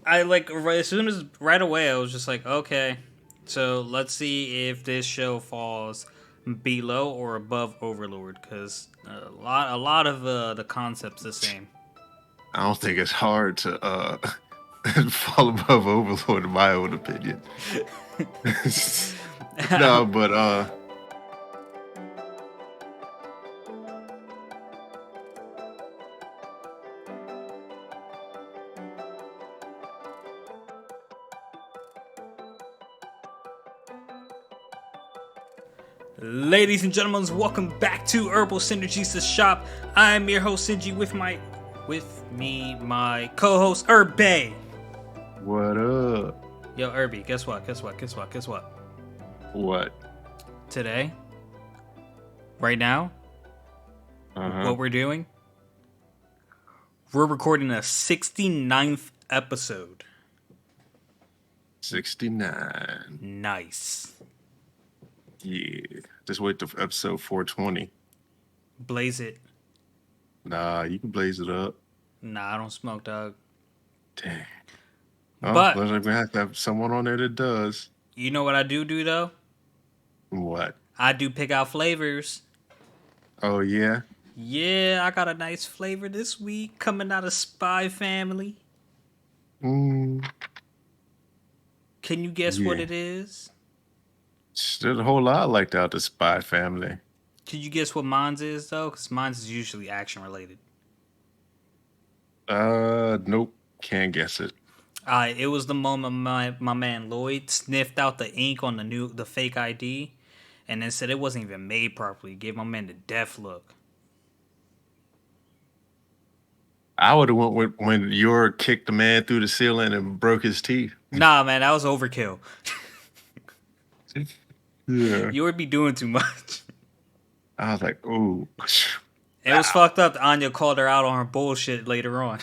I like as soon as right away I was just like, okay, so let's see if this show falls below or above Overlord because a lot of the concepts the same. I don't think it's hard to fall above Overlord, in my own opinion. No, but Ladies and gentlemen, welcome back to Herbal Synergies the shop. I'm your host Sinji with my co-host Irbay. what up? Yo, Irby, guess what? Guess what? What? Today, right now, Uh-huh. what we're doing, we're recording a 69th episode. 69. Nice. Yeah. Just wait till episode 420. Blaze it. Nah, you can blaze it up. Nah, I don't smoke, dog. Dang. Oh, But looks like we have to have someone on there that does. you know what I do though? What? I do pick out flavors. Oh, yeah? Yeah, I got a nice flavor this week coming out of Spy Family. Mm, Can you guess what yeah. it is? There's a whole lot like that, the Spy Family. Can you guess what mine's is though? Because mine's is usually action related. Nope. Can't guess it. It was the moment my man Lloyd sniffed out the ink on the fake ID, and then said it wasn't even made properly. Gave my man the death look. I would have went with when Yor kicked the man through the ceiling and broke his teeth. Nah, man, that was overkill. Yeah. You would be doing too much. I was like, ooh. It was fucked up. Anya called her out on her bullshit later on.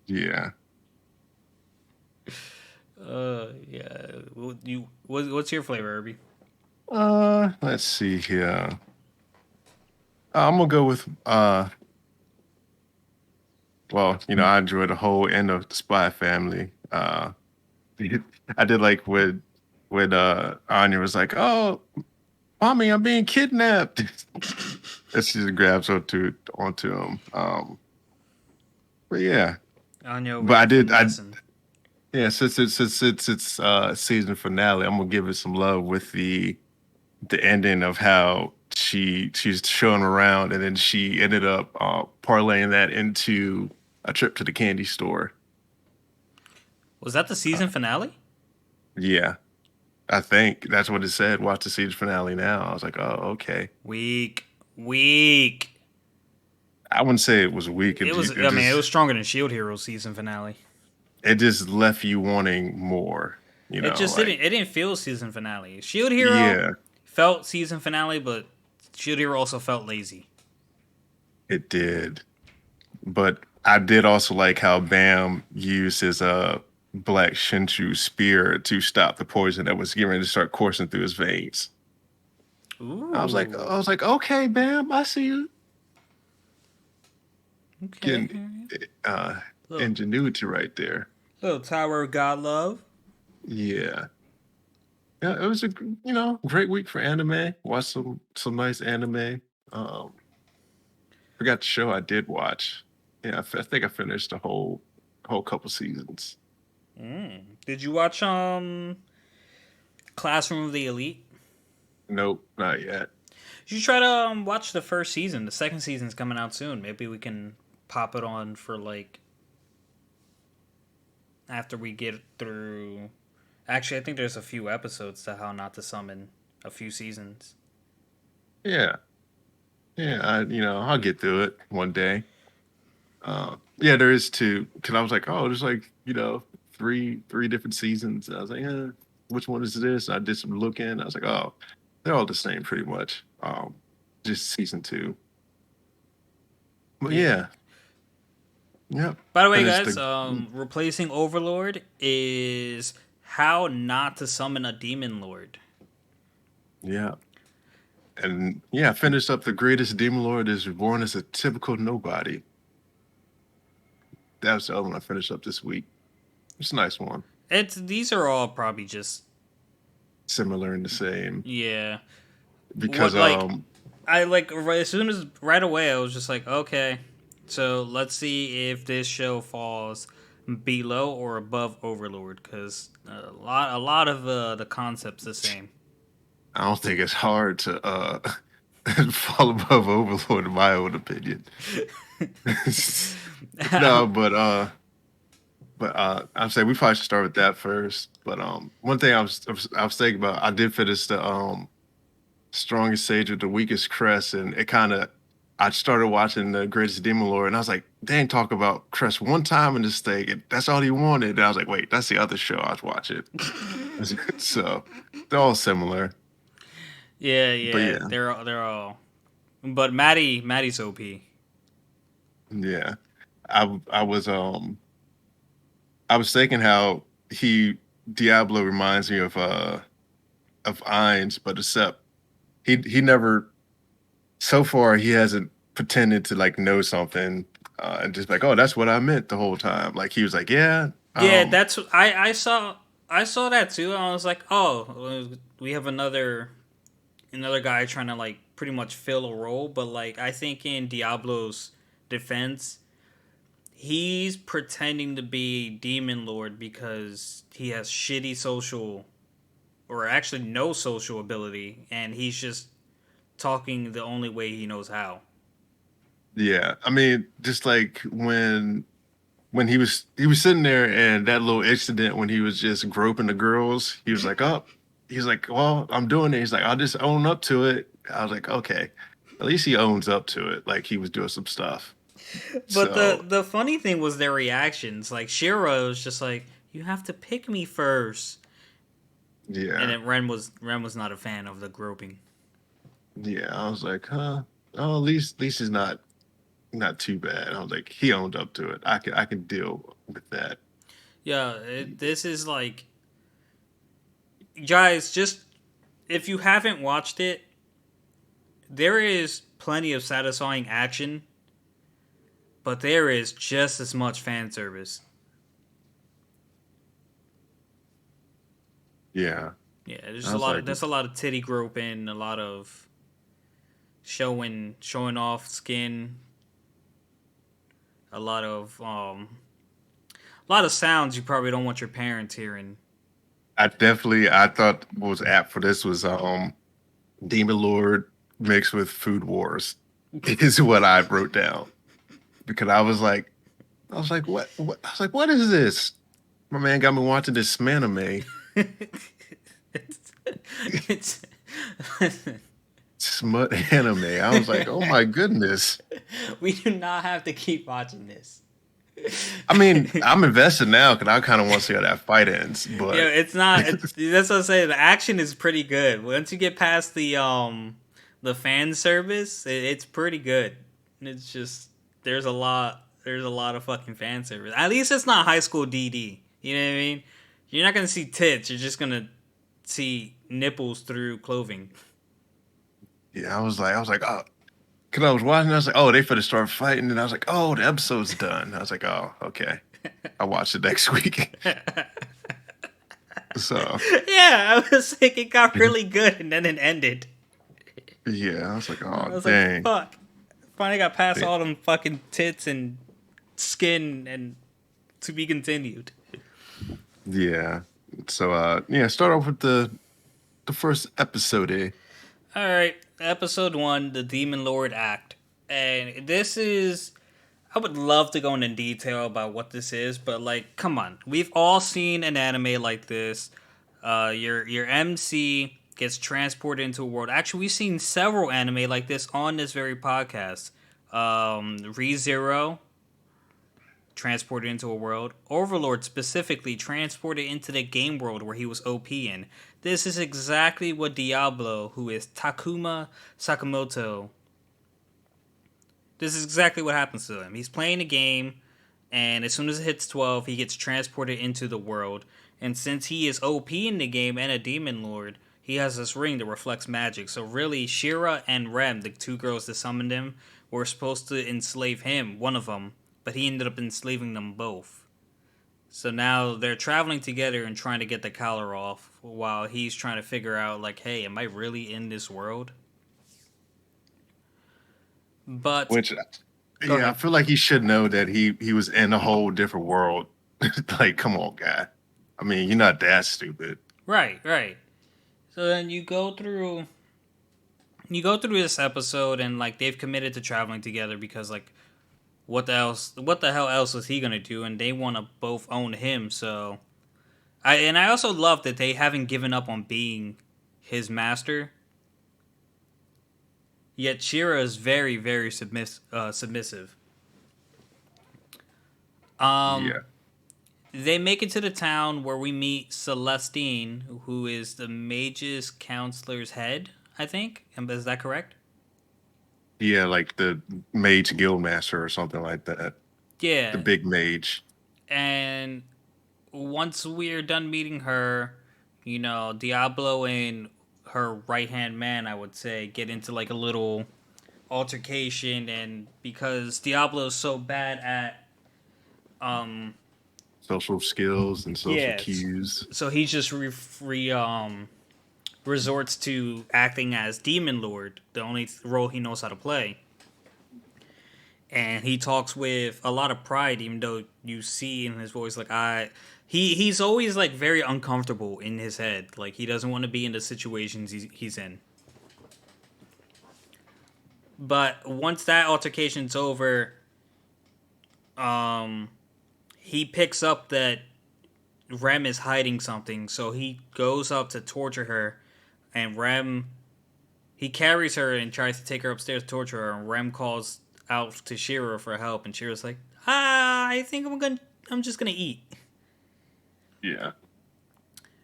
Yeah. Yeah. What's your flavor, Herbie? Let's see here. I'm gonna go with well, I enjoyed the whole end of the Spy Family. I did like when Anya was like, "Oh, mommy, I'm being kidnapped." And she just grabs onto him. But yeah. Anya over But here I did I finessing. yeah, since it's season finale, I'm gonna give it some love with the ending of how she's showing around and then she ended up parlaying that into a trip to the candy store. Was that the season finale? Yeah, I think that's what it said. Watch the season finale now. I was like, oh, okay. Weak, weak. I wouldn't say it was weak. It was. I mean, it was stronger than Shield Hero season finale. It just left you wanting more. It just Like, didn't. It didn't feel season finale. Shield Hero yeah, felt season finale, but Shield Hero also felt lazy. it did. But I did also like how Bam used his black Shinchu spear to stop the poison that was getting ready to start coursing through his veins. Ooh. I was like, okay, Bam, I see you Okay. getting uh Little ingenuity right there. little Tower of God love. Yeah. Yeah, it was a great week for anime. Watched some nice anime. Um, Forgot the show I did watch. Yeah, I think I finished the whole couple seasons. Did you watch Classroom of the Elite? Nope, not yet. You should try to watch the first season. The second season's coming out soon. Maybe we can pop it on for like after we get through. Actually, I think there's a few episodes to How Not to Summon, a few seasons. Yeah, yeah. I'll get through it one day. Yeah, there is two. Cause I was like, oh, there's like three different seasons. I was like, which one is this? I did some looking. I was like, oh, they're all the same pretty much. Just season two. But Yeah. yeah, yep. By the way, Finished guys, the replacing Overlord is How Not to Summon a Demon Lord. yeah, and yeah, finished up the greatest demon lord is reborn as a typical nobody. That was the other one I finished up this week. It's a nice one. These are all probably just Similar and the same yeah. because What like I like as soon as right away I was just like, okay, so let's see if this show falls below or above Overlord because a lot of the concepts the same. I don't think it's hard to fall above Overlord in my own opinion. No, but I'm saying we probably should start with that first. But one thing I was thinking about, I did finish the strongest sage with the weakest crest, and it kind of I started watching the greatest demon lord, and I was like, they ain't talk about crest one time in this thing, and that's all he wanted. And I was like, wait, that's the other show I was watching. So they're all similar, Yeah, but yeah, yeah, they're all. But Maddie's OP. yeah. I was thinking how he Diablo reminds me of Ainz, but except he never so far he hasn't pretended to like know something and just like, oh, that's what I meant the whole time. Like he was like, yeah, Yeah, that's I saw that too. I was like, oh, we have another guy trying to like pretty much fill a role, but like I think in Diablo's defense, he's pretending to be Demon Lord because he has shitty social or actually no social ability, and he's just talking the only way he knows how. yeah. I mean, just like when he was sitting there and that little incident when he was just groping the girls, he was like, oh, he's like, well, I'm doing it. He's like, I'll just own up to it. I was like, okay, at least he owns up to it. Like he was doing some stuff. But So the funny thing was their reactions. Like Shira was just like, "You have to pick me first," and yeah, then Ren was not a fan of the groping. yeah. I was like, huh. Oh, at least it's not too bad. I was like, he owned up to it. I can deal with that. Yeah, this is like, guys, just if you haven't watched it, there is plenty of satisfying action, but there is just as much fan service. Yeah. Yeah, I was like, there's a lot of titty groping, a lot of showing off skin, a lot of sounds you probably don't want your parents hearing. I thought what was apt for this was Demon Lord mixed with Food Wars is what I wrote down because I was like, what? I was like, what is this? My man got me watching this anime, it's smut anime. I was like, oh my goodness. we do not have to keep watching this. I mean, I'm invested now because I kind of want to see how that fight ends, Yeah, but it's not. That's what I say. The action is pretty good. Once you get past the fan service, it's pretty good. It's just there's a lot. There's a lot of fucking fan service. At least it's not high school DD. You know what I mean? You're not gonna see tits. You're just gonna see nipples through clothing. yeah, I was like, oh, because I was watching, I was like, oh, they finna start fighting, and I was like, oh, the episode's done. I was like, oh, okay, I'll watch it next week. So Yeah, I was like, it got really good, and then it ended. yeah, I was like, I oh, was like, dang. fuck. Finally got past all them fucking tits and skin and to be continued. Yeah. So yeah, start off with the first episode, eh? All right, episode 1, the Demon Lord Act. And this is. I would love to go into detail about what this is, but like, come on. We've all seen an anime like this. Your MC gets transported into a world. Actually, we've seen several anime like this on this very podcast. ReZero transported into a world. Overlord specifically transported into the game world where he was OP in. This is exactly what Diablo, who is Takuma Sakamoto, this is exactly what happens to him. He's playing a game, and as soon as it hits 12, he gets transported into the world. And since he is OP in the game and a demon lord, he has this ring that reflects magic. So really, Shira and Rem, the two girls that summoned him, were supposed to enslave him, one of them, but he ended up enslaving them both. So now they're traveling together and trying to get the collar off while he's trying to figure out, like, hey, am I really in this world? But Which, go yeah, I ahead. feel like he should know that he was in a whole different world. Like, come on, guy. I mean, you're not that stupid. Right, right. So then you go through this episode and like they've committed to traveling together because like what the hell else was he gonna do? And they want to both own him. So I also love that they haven't given up on being his master. Yet Shira is very very submissive. Um, Yeah. they make it to the town where we meet Celestine, who is the mage's counselor's head. I think, is that correct? Yeah, like the mage guildmaster or something like that. The Yeah, big mage. and once we're done meeting her, you know, Diablo and her right hand man, I would say, get into like a little altercation, and because Diablo's so bad at, um, Social skills and social yeah, cues. so he just resorts to acting as Demon Lord, the only role he knows how to play. And he talks with a lot of pride, even though you see in his voice like he's always like very uncomfortable in his head. Like he doesn't want to be in the situations he's in. But once that altercation's over, um, he picks up that Rem is hiding something, so he goes up to torture her, and Rem he carries her and tries to take her upstairs to torture her, and Rem calls out to Shira for help, and Shira's like, I think I'm just gonna eat. Yeah.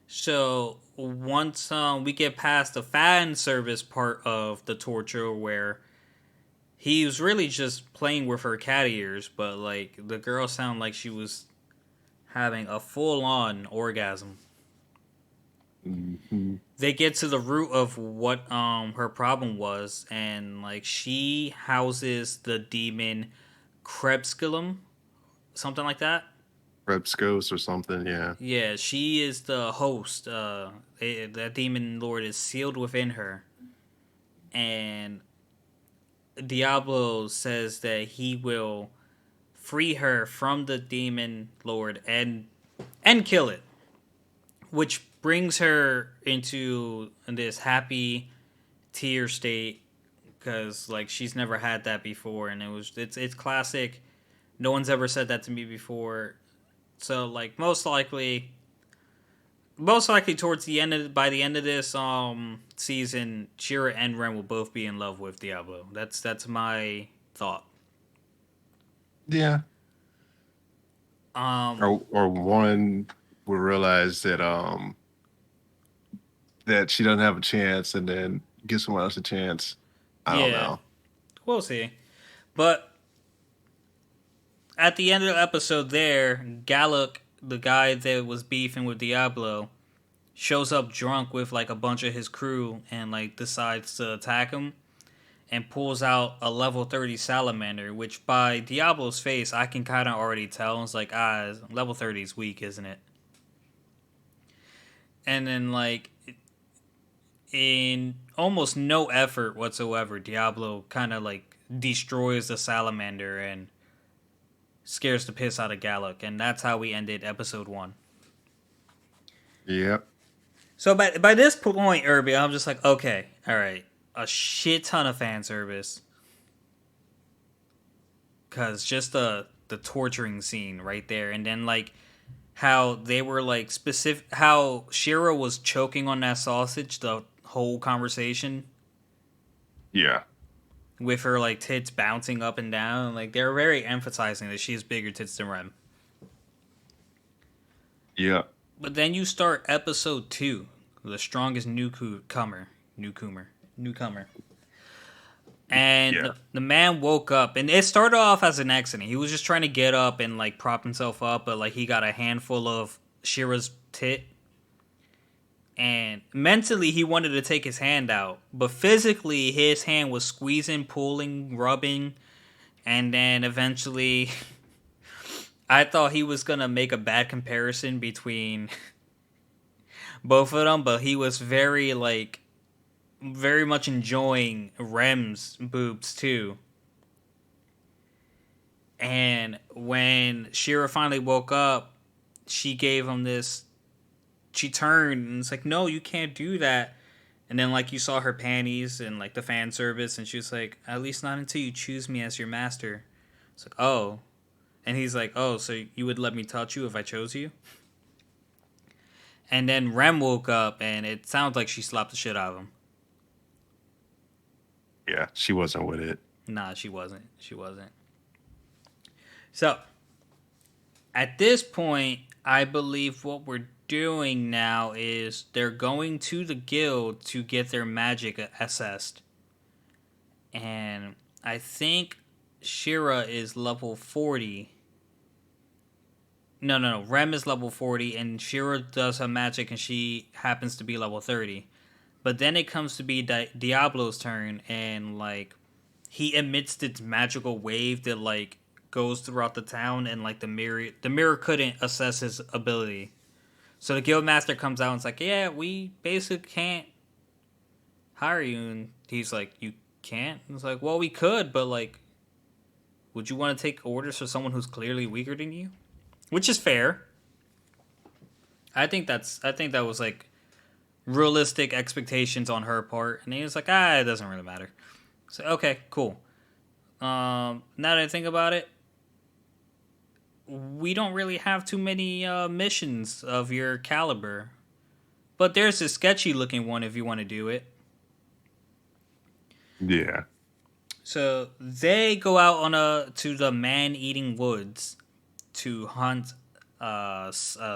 So once we get past the fan service part of the torture, where he was really just playing with her cat ears, but like the girl sounded like she was having a full on orgasm. Hmm. They get to the root of what her problem was, and like she houses the demon Krebsculum, something like that. Krebskos or something. Yeah. Yeah, she is the host. That demon lord is sealed within her, and Diablo says that he will free her from the demon lord and kill it, which brings her into this happy tear state because like she's never had that before, and it's classic. No one's ever said that to me before. So like most likely towards the end of by the end of this season, Shira and Ren will both be in love with Diablo. That's my thought. Yeah. Um, Or one will realize that she doesn't have a chance and then give someone else a chance. I don't yeah, know. we'll see. But at the end of the episode, there, Gallup, the guy that was beefing with Diablo, shows up drunk with like a bunch of his crew and like decides to attack him and pulls out a level 30 salamander, which by Diablo's face I can kind of already tell. It's like, level 30 is weak, isn't it? And then like in almost no effort whatsoever, Diablo kind of like destroys the salamander and scares the piss out of Gallic, and that's how we ended episode 1. Yep. So by this point, Irby, I'm just like, okay, all right, a shit ton of fan service, cause just the torturing scene right there, and then like how they were like specific, how Shira was choking on that sausage the whole conversation Yeah. with her like tits bouncing up and down. Like they're very emphasizing that she has bigger tits than Rem. Yeah. But then you start episode 2, the strongest newcomer. And Yeah. the man woke up, and it started off as an accident. He was just trying to get up and like prop himself up, but like he got a handful of Shira's tit, and mentally he wanted to take his hand out, but physically his hand was squeezing, pulling, rubbing, and then eventually I thought he was gonna make a bad comparison between both of them, but he was very like very much enjoying Rem's boobs too. And when Shira finally woke up, she gave him this. She turned and it's like, no, you can't do that. And then like you saw her panties and like the fan service, and she was like, at least not until you choose me as your master. It's like, oh, and he's like, oh, so you would let me touch you if I chose you? And then Rem woke up, and it sounds like she slapped the shit out of him. Yeah, she wasn't with it. Nah, she wasn't. She wasn't. So at this point, I believe what we're doing now is they're going to the guild to get their magic assessed. And I think Shira is level 40. No. Rem is level 40, and Shira does her magic, and she happens to be level 30. But then it comes to be Diablo's turn, and like he emits this magical wave that like goes throughout the town, and like the mirror couldn't assess his ability. So the guildmaster comes out and it's like, yeah, we basically can't hire you, and he's like, you can't? And it's like, well, we could, but like, would you want to take orders for someone who's clearly weaker than you? Which is fair. I think that was like realistic expectations on her part, and he was like, it doesn't really matter. So okay, cool. Now that I think about it, we don't really have too many missions of your caliber, but there's a sketchy looking one if you want to do it. Yeah. So they go out on a to the man-eating woods to hunt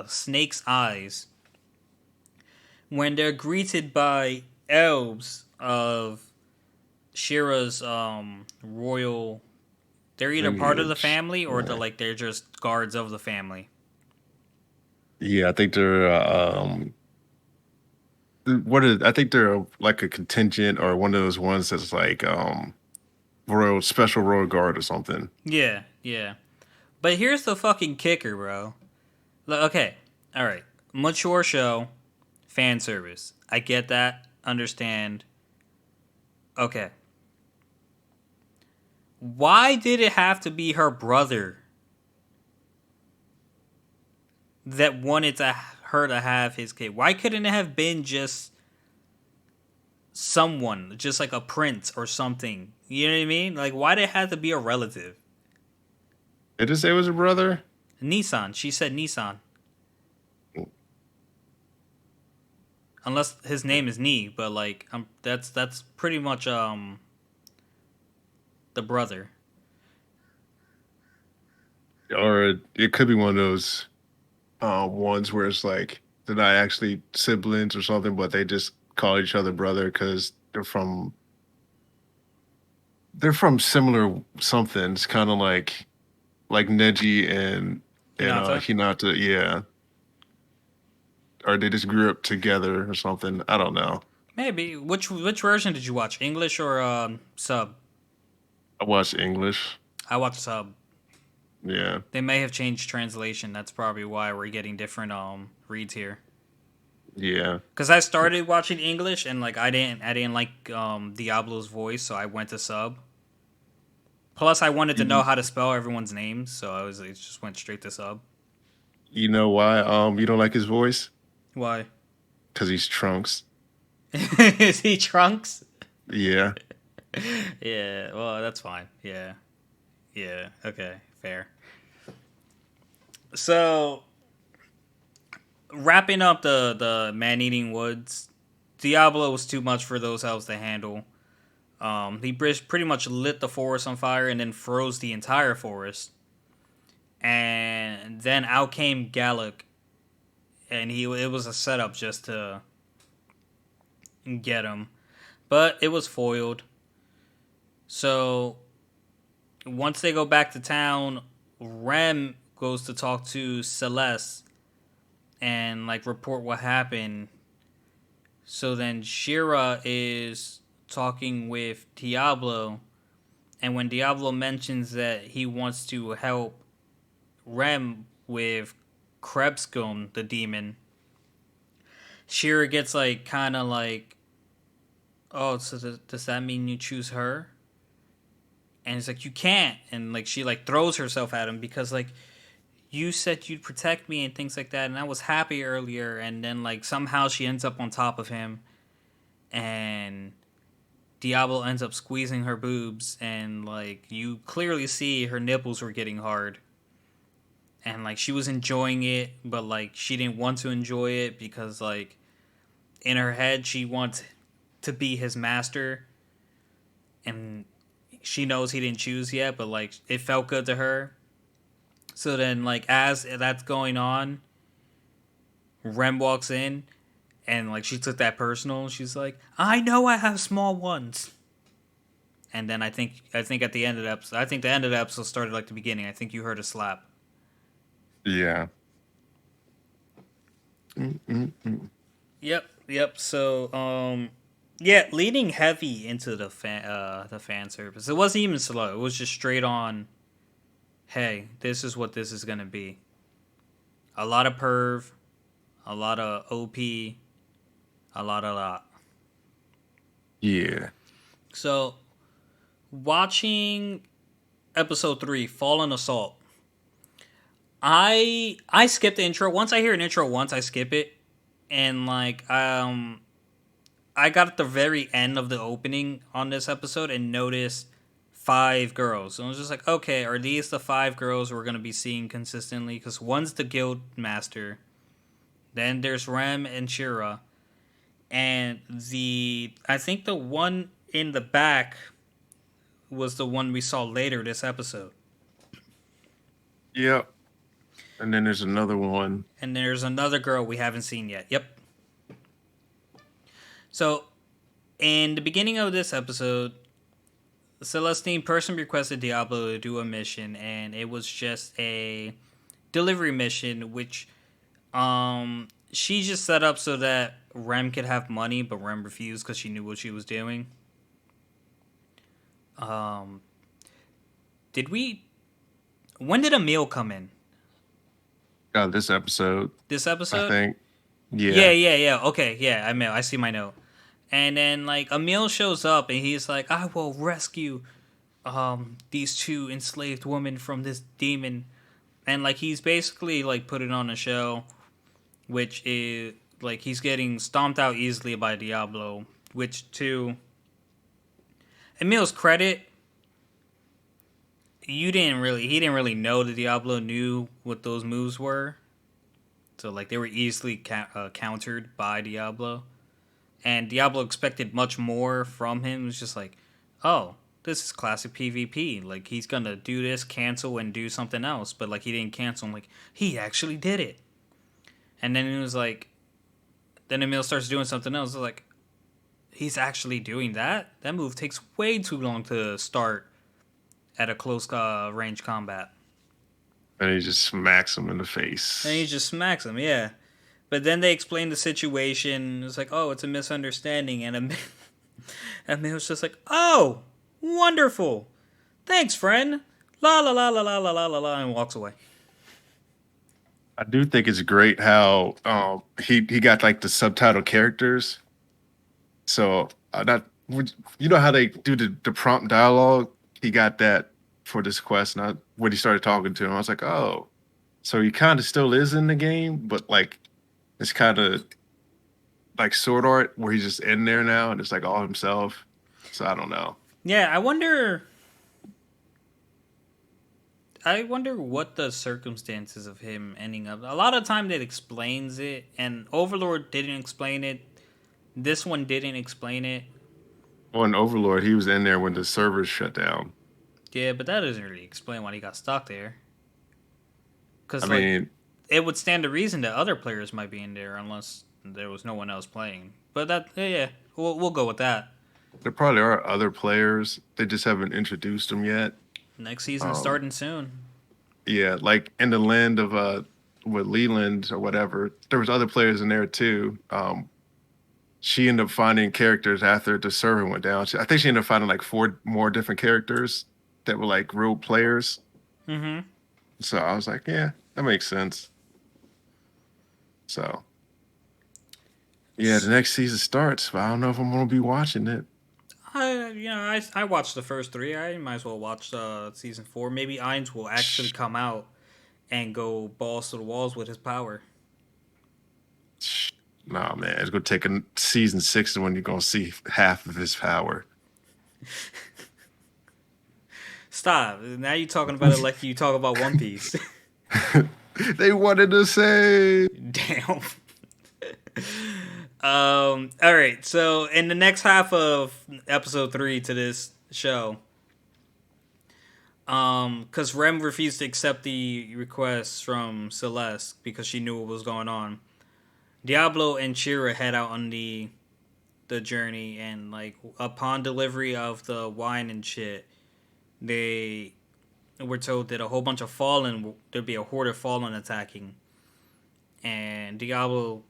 snake's eyes. When they're greeted by elves of Shira's royal, they're either part of the Lineage. family or Yeah. they're just guards of the family. Yeah, I think they're I think they're like a contingent or one of those ones that's like royal special royal guard or something. Yeah, yeah. But here's the fucking kicker, bro. Okay, all right. Mature show, fan service. I get that. Understand. Okay. Why did it have to be her brother that wanted her to have his kid? Why couldn't it have been just someone, just like a prince or something? You know what I mean? Like, why did it have to be a relative? Did it say it was a brother? Nissan. She said Nissan. Unless his name is Nee, but like, that's pretty much the brother. Or it could be one of those ones where it's like they're not actually siblings or something, but they just call each other brother because they're from similar somethings, kind of like Neji and Hinata. Hinata, yeah. Or they just grew up together or something. I don't know. Maybe. Which version did you watch? English or sub? I watched English. I watched sub. Yeah, They may have changed translation. That's probably why we're getting different reads here. yeah. Cause I started watching English and like I didn't like Diablo's voice, so I went to sub. Plus, I wanted to know You, how to spell everyone's names, so it just went straight to sub. you know why you don't like his voice? Why? Because he's Trunks. Is he Trunks? Yeah. Yeah. Well, that's fine. Yeah. Yeah. Okay. Fair. So wrapping up the man eating woods, Diablo was too much for those elves to handle. He pretty much lit the forest on fire and then froze the entire forest. And then out came Gallic, and it was a setup just to get him, but it was foiled. So once they go back to town, Rem goes to talk to Celeste and like report what happened. So then Shira is talking with Diablo, and when Diablo mentions that he wants to help Rem with Krebscombe, the demon, Shira gets like kind of like, oh, so does that mean you choose her? And he's like, you can't. And like she like throws herself at him because like you said you'd protect me and things like that, and I was happy earlier. And then like somehow she ends up on top of him, and Diablo ends up squeezing her boobs, and like you clearly see her nipples were getting hard. And like she was enjoying it, but like she didn't want to enjoy it because like in her head she wants to be his master, and she knows he didn't choose yet, but like it felt good to her. So then like as that's going on, Rem walks in, and like she took that personal. She's like, I know I have small ones. And then I think at the end of the episode, I think the end of the episode started like the beginning. I think you heard a slap. Yeah. Mm-mm-mm. Yep. So yeah, leading heavy into the fan service. It wasn't even slow. It was just straight on. Hey, this is what this is gonna be. A lot of perv, a lot of OP, a lot. Yeah. So watching episode 3, Fallen Assault. I skip the intro. Once I hear an intro once, I skip it. And like I got at the very end of the opening on this episode and noticed 5 girls. And I was just like, okay, are these the 5 girls we're gonna be seeing consistently? Because one's the guild master, then there's Rem and Shira, and the I think the one in the back was the one we saw later this episode. Yep. And then there's another one. And there's another girl we haven't seen yet. Yep. So in the beginning of this episode, Celestine person requested Diablo to do a mission, and it was just a delivery mission, which she just set up so that Rem could have money, but Rem refused because she knew what she was doing. Um, did we? When did Emil come in? This episode, This I episode? think. Yeah, Yeah. yeah, yeah. Okay, yeah. I see my note. And then like Emil shows up, and he's like, "I will rescue these 2 enslaved women from this demon." And like he's basically like putting on a show, which is like he's getting stomped out easily by Diablo, which to Emil's credit, he didn't really know that Diablo knew what those moves were. So like they were easily countered by Diablo, and Diablo expected much more from him. It was just like, oh, this is classic PvP. Like he's gonna do this, cancel, and do something else. But like he didn't cancel. I'm like, he actually did it. And then it was like, then Emil starts doing something else. It's like, he's actually doing that. That move takes way too long to start at a close range combat. And he just smacks him in the And he face. just smacks him, yeah. But then they explain the situation. It's like, oh, it's a misunderstanding. And Emil's just like, oh, wonderful. Thanks, friend. La la la la la la la la la, and walks away. I do think it's great how he got like the subtitle characters. So that you know how they do the prompt dialogue. He got that for this quest, and when he started talking to him, I was like, oh, so he kind of still is in the game, but like it's kind of like Sword Art where he's just in there now and it's like all himself. So I don't know. Yeah, I wonder. I wonder what the circumstances of him ending up. A lot of time that explains it, and Overlord didn't explain it. This one didn't explain it. On Overlord, he was in there when the servers shut down. Yeah, but that doesn't really explain why he got stuck there. I Because like mean, it would stand to reason that other players might be in there unless there was no one else playing. But that yeah, we'll go with that. there probably are other players. They just haven't introduced them yet. Next season Um, starting soon. yeah, like in the land of with Leland or whatever, there was other players in there too. She ended up finding characters after the server went down. I think she ended up finding like 4 more different characters that were like real players. Mm-hmm. So I was like, yeah, that makes sense. So yeah, the next season starts, but I don't know if I'm gonna be watching it. I watched the first three. I might as well watch season four. Maybe Ainz will actually come out and go balls to the walls with his power. Nah, man, it's gonna take a season 6 when you're gonna see half of his power. Stop. Now you talking about it like you talk about One Piece. They wanted to say, Damn. All right. So in the next half of episode three to this show, because Rem refused to accept the request from Celeste because she knew what was going on. Diablo and Chira head out on the journey, and like upon delivery of the wine and shit, they were told that a whole bunch of fallen there'd be a horde of fallen attacking, and Diablo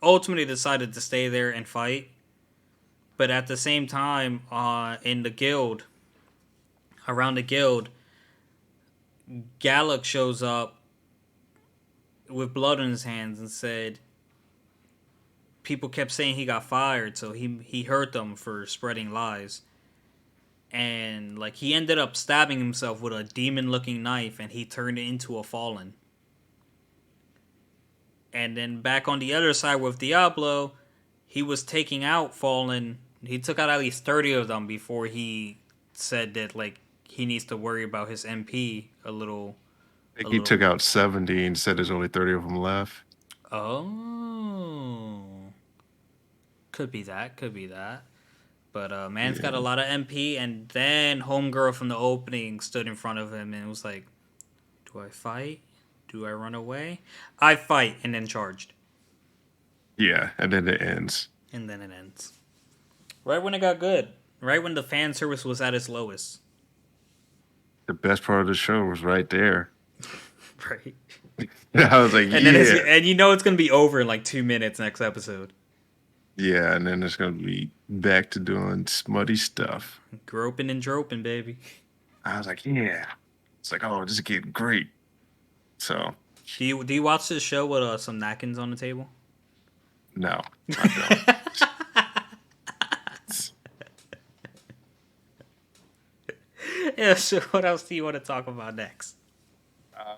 ultimately decided to stay there and fight. But at the same time, in the guild, around the guild, Gallic shows up with blood on his hands and said people kept saying he got fired, so he hurt them for spreading lies. And like he ended up stabbing himself with a demon looking knife and he turned into a fallen. And then back on the other side with Diablo, he was taking out fallen. He took out at least 30 of them before he said that like he needs to worry about his MP a little I think a he took little out 70 and said there's only 30 of them left. Oh, could be that. But man's got a Yeah, lot of MP, and then homegirl from the opening stood in front of him and was like, "Do I fight? Do I run away? I fight," and then charged, yeah, and then it ends. and then it ends right when it got good, right when the fan service was at its lowest, The best part of the show was right there. right? I was like, And then yeah, you know it's gonna be over in like 2 minutes next episode. yeah, and then it's gonna be back to doing smutty stuff. Groping and droping, baby. I was like, yeah. It's like, oh, this is getting great. So Do you watch this show with some napkins on the table? no, I don't. Yeah. So what else do you want to talk about next? Uh,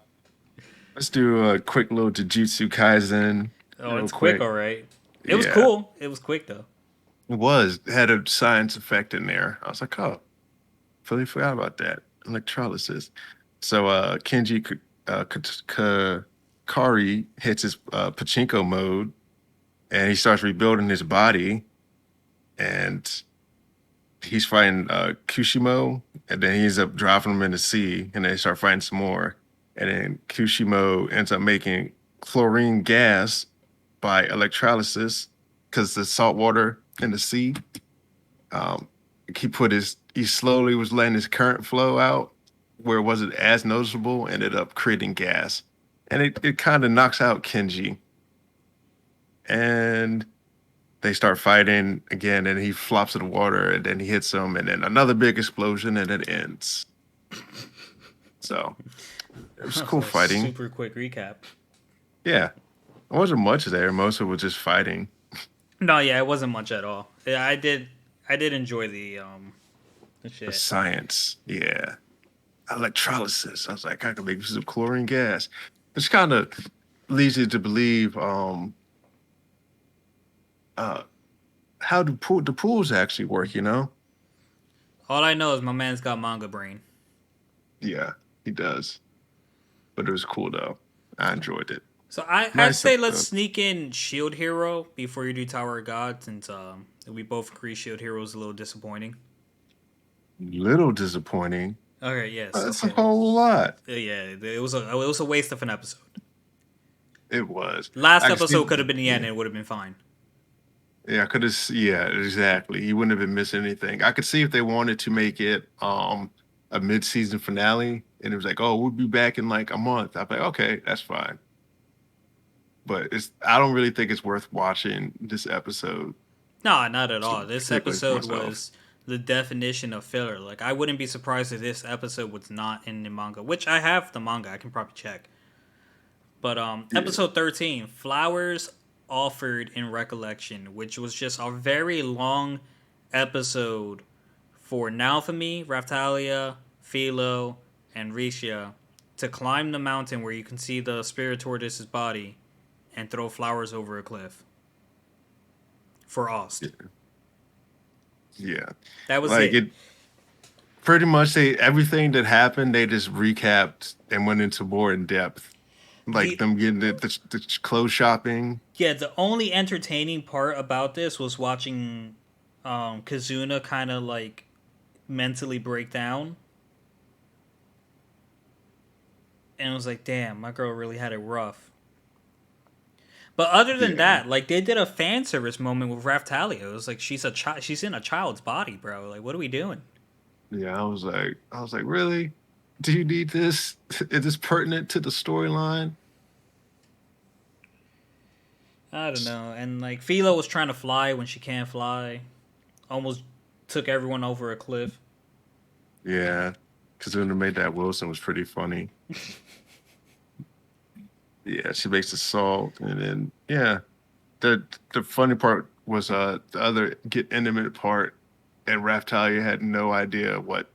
let's do a quick little Jujutsu Kaisen, Oh, real it's quick, quick. all right. It was Yeah, cool. It was quick though. it had a science effect in there. I was like, oh, fully forgot about that. Electrolysis. So Kenji Kari hits his pachinko mode, and he starts rebuilding his body, and he's fighting Kushimo, and then he ends up dropping him in the sea, and they start fighting some more. And then Kushimo ends up making chlorine gas by electrolysis because the salt water in the sea. Um, he slowly was letting his current flow out where it wasn't as noticeable, ended up creating gas. And it kind of knocks out Kenji. And they start fighting again, and he flops in the water, and then he hits him, and then another big explosion, and it ends. So it was That's cool a fighting. super quick recap. Yeah, there wasn't much there. Most of it was just fighting. No, yeah, it wasn't much at all. Yeah, I did enjoy the The shit. science, yeah, electrolysis. I was like, I can make some chlorine gas. Which kind of leads you to believe uh, how do the pools actually work. All I know is my man's got manga brain. Yeah, he does. But it was cool though. I enjoyed it. So I'd Nice say let's episode. sneak in Shield Hero before you do Tower of God, since we both agree Shield Hero is a little disappointing. Little disappointing. Okay, yes, That's a okay. whole lot. Yeah, it was a waste of an episode. It was. Last I could episode see. could have been the end Yeah, and it would have been fine. yeah. I could have. Yeah, exactly. He wouldn't have been missing anything. I could see if they wanted to make it a mid-season finale, and it was like, oh, we'll be back in like a month. I'd be like, okay, that's fine. But it's. I don't really think it's worth watching this episode No, not at all. This particularly for episode myself. was the definition of filler. Like I wouldn't be surprised if this episode was not in the manga, which I have the manga. I can probably check. But Yeah, episode 13, flowers offered in recollection, which was just a very long episode for Naofumi, Raftalia, Philo, and Risha to climb the mountain where you can see the spirit tortoise's body and throw flowers over a cliff for Ost. yeah, yeah. That was Like it. it, pretty much they everything that happened they just recapped and went into more in depth, like The them getting the clothes shopping. Yeah, the only entertaining part about this was watching Kazuna kind of like mentally break down, and it was like, damn, my girl really had it rough. But other than Yeah, that, like they did a fan service moment with Raftalia. It was like she's in a child's body, bro. Like, what are we doing? yeah. I was like, really? Do you need this? Is this pertinent to the storyline? I don't know. And like Philo was trying to fly when she can't fly, almost took everyone over a cliff. Yeah, because when they made that Wilson was pretty funny. Yeah, she makes the salt, and then yeah, the funny part was the other get intimate part, and Raftalia had no idea what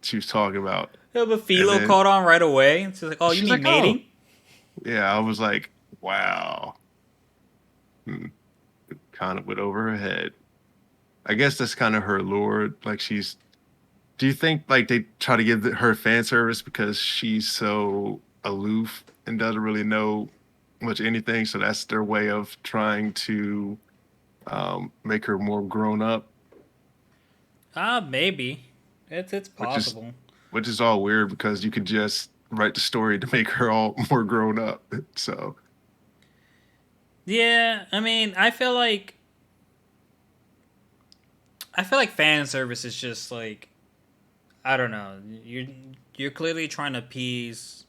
she was talking about, Yeah, but and Philo then caught on right away. She's like, "Oh, you she's mean like, "Oh, mating?" yeah." I was like, "Wow," kind of went over her head. I guess that's kind of her lure. Like she's. Do you think like they try to give her fan service because she's so aloof and doesn't really know much anything? So that's their way of trying to make her more grown up, Maybe. It's which is possible. which is all weird because you could just write the story to make her all more grown up. So Yeah, I mean, I feel like fan service is just like I don't know. You're clearly trying to appease.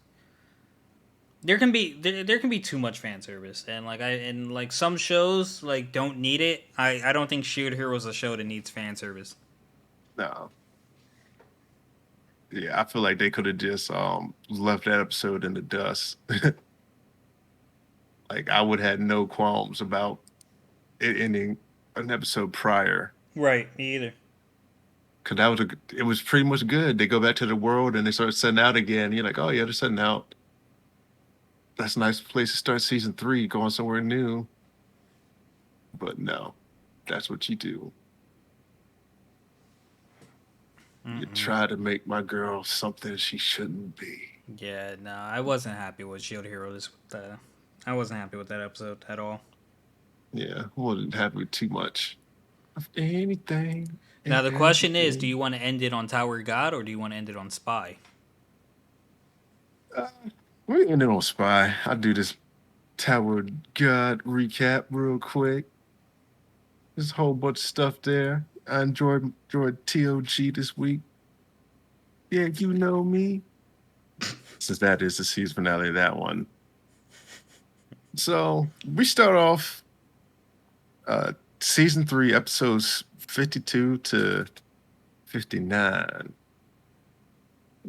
There can be too much fan service, and like some shows like don't need it. I don't think Shield Hero is a show that needs fan service. no, yeah, I feel like they could have just left that episode in the dust. Like I would have had no qualms about it ending an episode prior. Right, me either. Cause it was pretty much good. They go back to the world and they start setting out again. You're like, oh yeah, they're setting out. That's a nice place to start season three, going somewhere new. But no, that's what you do. You Mm-mm. try to make my girl something she shouldn't be. Yeah, no, I wasn't happy with Shield Hero. I wasn't happy with that episode at all. Yeah, I wasn't happy with too much of anything Now and the question is, do everything. you want to end it on Tower God or do you want to end it on Spy? Uh, we ended on Spy. I'll do this Tower God recap real quick. There's a whole bunch of stuff there. I enjoyed TOG this week. Yeah, you know me. Since that is the season finale of that one. So we start off uh season three, episodes 52 to 59.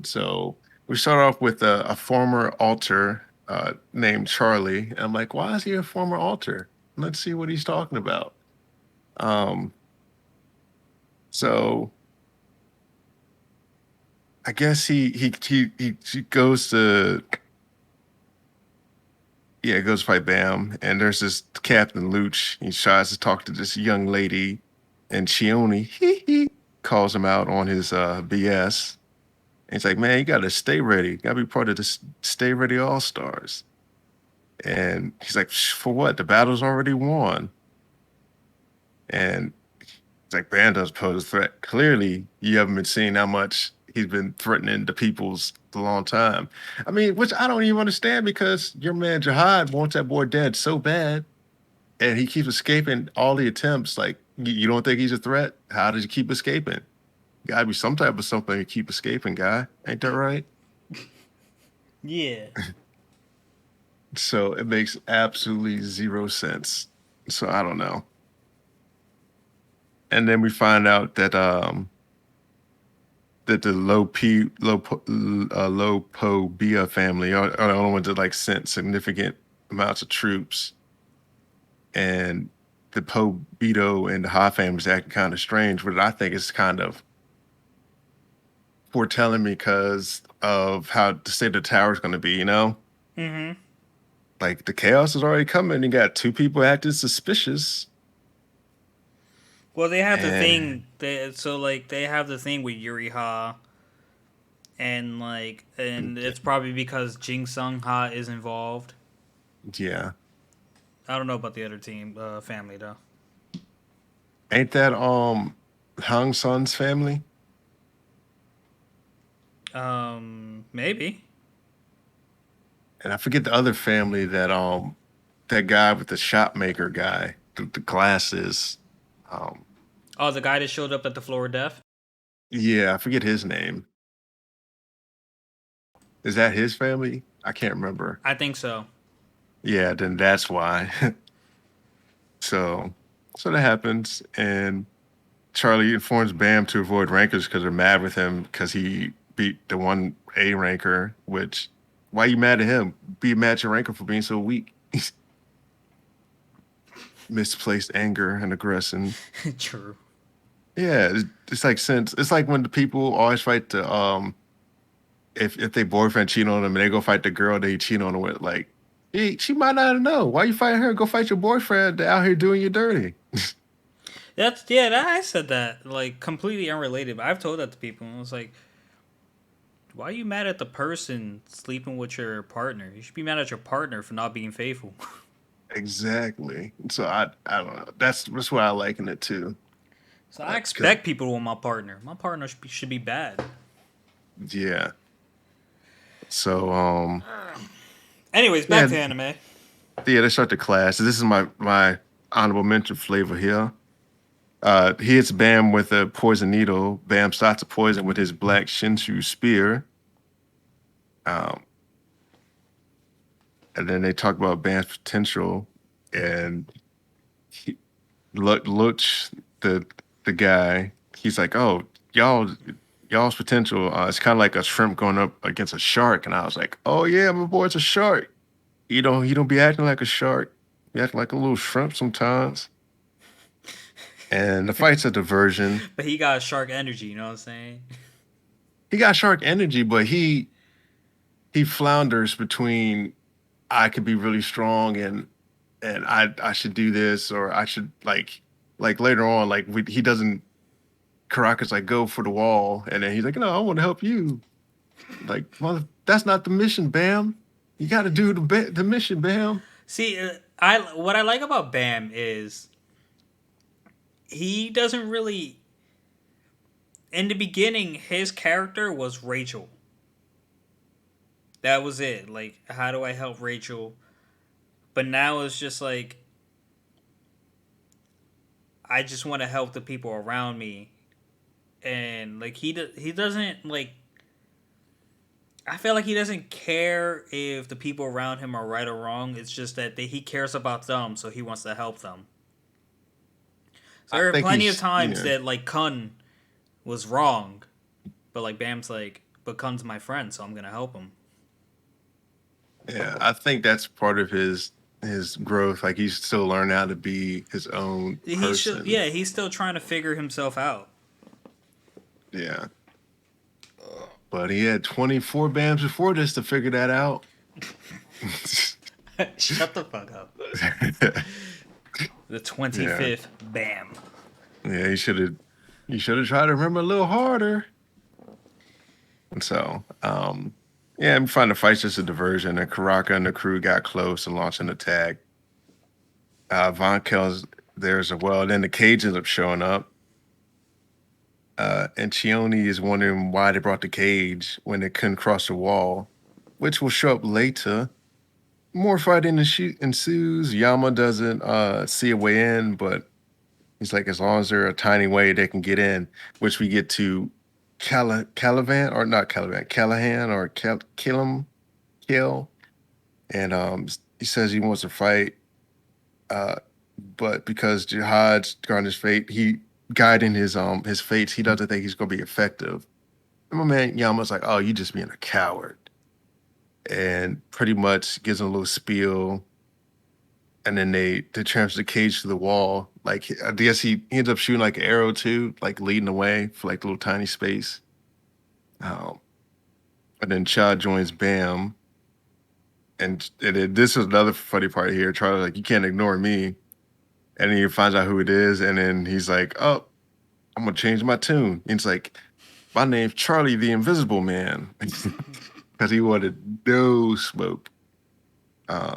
So we start off with a former alter named Charlie. And I'm like, why is he a former alter? Let's see what he's talking about. Um, so I guess he goes to yeah, it goes to fight Bam, and there's this Captain Luch. He tries to talk to this young lady, and Chione he calls him out on his BS. And he's like, "Man, you gotta stay ready. You gotta be part of this Stay Ready All Stars." And he's like, "For what? The battle's already won." And it's like, Bam does pose a threat. Clearly, you haven't been seeing how much he's been threatening the peoples a long time. I mean, which I don't even understand because your man Jihad wants that boy dead so bad, and he keeps escaping all the attempts. Like, you don't think he's a threat? How does he keep escaping? Gotta be some type of something to keep escaping, guy. Ain't that right? Yeah. So it makes absolutely zero sense. So I don't know. and then we find out that that the Lopobia family are the only ones that like sent significant amounts of troops, and the Pobito and the Ha families acting kind of strange, but I think it's kind of foretelling me because of how the state of the tower is going to be. Mm-hmm. Like the chaos is already coming. You got two people acting suspicious, Well, they have the and thing. They have the thing with Yuri Ha, and it's probably because Jing Sung Ha is involved. yeah, I don't know about the other team family though. ain't that Hang Sun's family? Maybe. And I forget the other family that guy with the shopmaker guy, the glasses. Um, Oh, the guy that showed up at the floor of death. yeah, I forget his name. Is that his family? I can't remember. I think so. Yeah, then that's why. so, so that happens, and Charlie informs Bam to avoid rankers because they're mad with him because he beat the one A ranker. Which, why you mad at him? Be mad at your ranker for being so weak. Misplaced anger and aggression. True. Yeah, it's like since it's like when the people always fight the if they boyfriend cheat on them and they go fight the girl they cheat on them with, like she might not know. Why you fighting her? Go fight your boyfriend out here doing you dirty. That's yeah. I said that like completely unrelated, but I've told that to people. And I was like, why are you mad at the person sleeping with your partner? You should be mad at your partner for not being faithful. Exactly. So I don't know. That's why I liken it to. So I 'Cause expect people to want my partner. My partner should be bad. yeah. So Anyways, back yeah, to anime. yeah, they start the class. This is my honorable mention flavor here. He hits Bam with a poison needle. Bam starts the poison with his black Shinshu spear. Um, and then they talk about Bam's potential, and he, Lutch, the guy, he's like, "Oh, y'all's potential. It's kind of like a shrimp going up against a shark." And I was like, "Oh yeah, my boy, it's a shark. You don't be acting like a shark. You act like a little shrimp sometimes." And the fight's a diversion. But he got shark energy. You know what I'm saying? He got shark energy, but he flounders between I could be really strong and I should do this or I should like later on he doesn't. Caracas like go for the wall and then he's like, no, I want to help you. Like, well, that's not the mission, Bam. You got to do the mission, Bam. See, I what I like about Bam is he doesn't really. In the beginning, his character was Rachel. That was it. Like, how do I help Rachel? But now it's just like I just want to help the people around me, and like he doesn't like. I feel like he doesn't care if the people around him are right or wrong. It's just that he cares about them, so he wants to help them. So I there are think plenty of he's times yeah that like Kun was wrong, but like Bam's like, but Kun's my friend, so I'm gonna help him. yeah. I think that's part of his growth. Like he's still learning how to be his own He should, person. yeah, he's still trying to figure himself out. Yeah, but he had 24 Bams before this to figure that out. Shut the fuck up. The yeah, 25th, Bam. yeah. He should have tried to remember a little harder. And so, yeah, I'm finding the fight's just a diversion. And Karaka and the crew got close and launched an attack. Von Kell's there as well. Then the cage ends up showing up. And Chione is wondering why they brought the cage when they couldn't cross the wall, which will show up later. More fighting ensues. Yama doesn't see a way in, but he's like, as long as there's a tiny way they can get in, which we get to Caliban, or not Caliban, Callahan or Kill. And he says he wants to fight, uh, but because Jihad's gone his fate, guiding his fates. He doesn't think he's gonna be effective. And my man Yama's like, "Oh, you just being a coward," and pretty much gives him a little spiel. And then they transfer the cage to the wall. Like I guess he ends up shooting like an arrow too, like leading the way for like a little tiny space. Um, and then Chad joins Bam, and this is another funny part here. Charlie's like, "You can't ignore me," and then he finds out who it is, and then he's like, "Oh, I'm gonna change my tune." And it's like, "My name's Charlie the Invisible Man," because he wanted no smoke. Uh,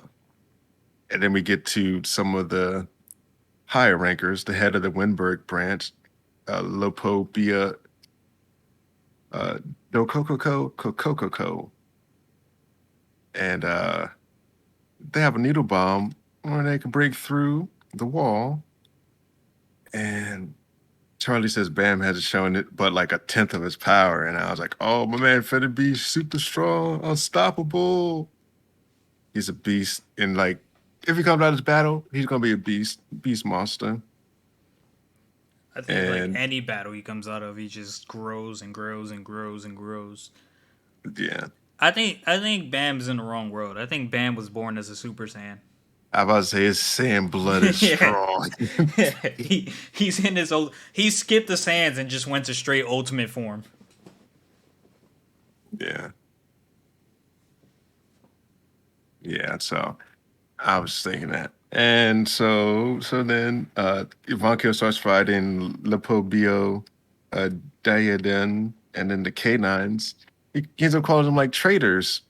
and then we get to some of the higher rankers, the head of the Winberg branch, Lopobia uh, Dokokoko, and they have a needle bomb where they can break through the wall. And Charlie says Bam hasn't shown it, but like a tenth of his power. And I was like, oh, my man, finna be super strong, unstoppable. He's a beast. And like, if he comes out of this battle, he's gonna be a beast monster. I think like And any battle he comes out of, he just grows and grows and grows and grows. yeah, I think Bam's in the wrong world. I think Bam was born as a Super Saiyan. I about to say his sand blood is Yeah. strong. He's in his old. He skipped the sands and just went to straight ultimate form. Yeah, yeah. So I was thinking that. And so then Ivankov starts fighting Lepobio, uh Diaden, and then the Canines. He ends up calling them like traitors.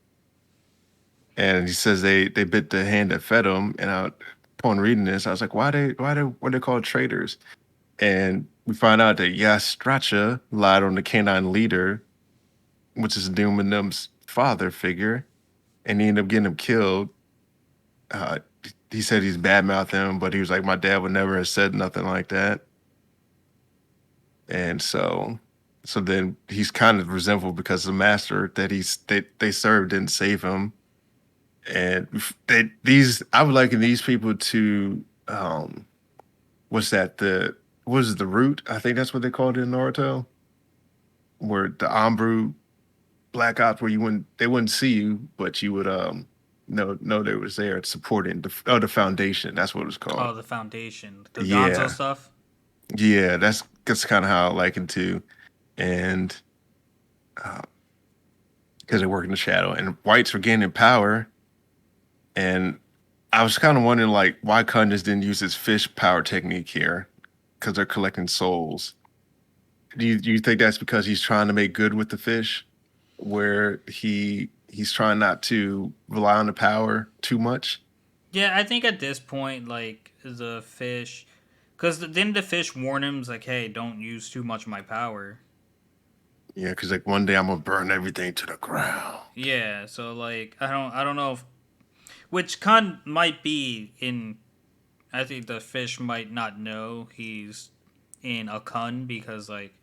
And he says they bit the hand that fed him. And upon reading this, I was like, why they called traitors? And we find out that Yastracha lied on the canine leader, which is Doom and them's father figure, and he ended up getting him killed. Uh, he said he's bad mouthing him, but he was like, my dad would never have said nothing like that. And so then he's kind of resentful because the master that they served didn't save him. And I would liken these people to what's that what is it, the root? I think that's what they called it in Naruto, where the Ambru Black Ops, where they wouldn't see you, but you would know they was there supporting the foundation. That's what it was called. Oh, the Foundation, the Gonzo Yeah, stuff. yeah, that's kind of how I like it too, and because they work in the shadow, and whites were gaining power, and I was kind of wondering like why Khan just didn't use his fish power technique here, because they're collecting souls. Do you think that's because he's trying to make good with the fish, where he's trying not to rely on the power too much? Yeah, I think at this point, like the fish, because didn't the fish warn him like, "Hey, don't use too much of my power." Yeah, because like one day I'm gonna burn everything to the ground. Yeah, so like I don't know if which Khan might be in. I think the fish might not know he's in a Kun because like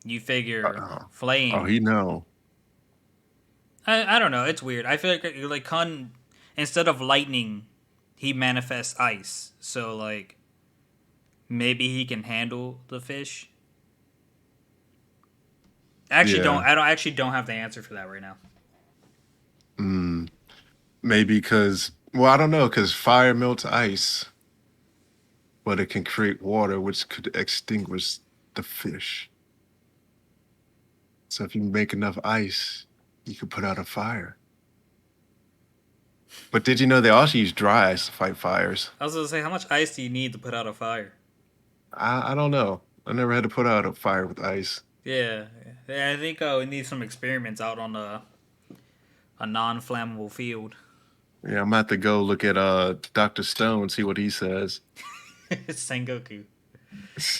you figure Uh-oh. Oh, flame. he know. I don't know. It's weird. I feel like Kun instead of lightning, he manifests ice. So like maybe he can handle the fish. Yeah. I don't actually don't have the answer for that right now. Mm, maybe because well, I don't know because fire melts ice, but it can create water, which could extinguish the fish. So if you make enough ice, you could put out a fire. But did you know they also use dry ice to fight fires? I was gonna say, how much ice do you need to put out a fire? I don't know. I never had to put out a fire with ice. Yeah, yeah. I think we need some experiments out on a non-flammable field. Yeah, I'm gonna have to go look at Dr. Stone, see what he says. Sengoku or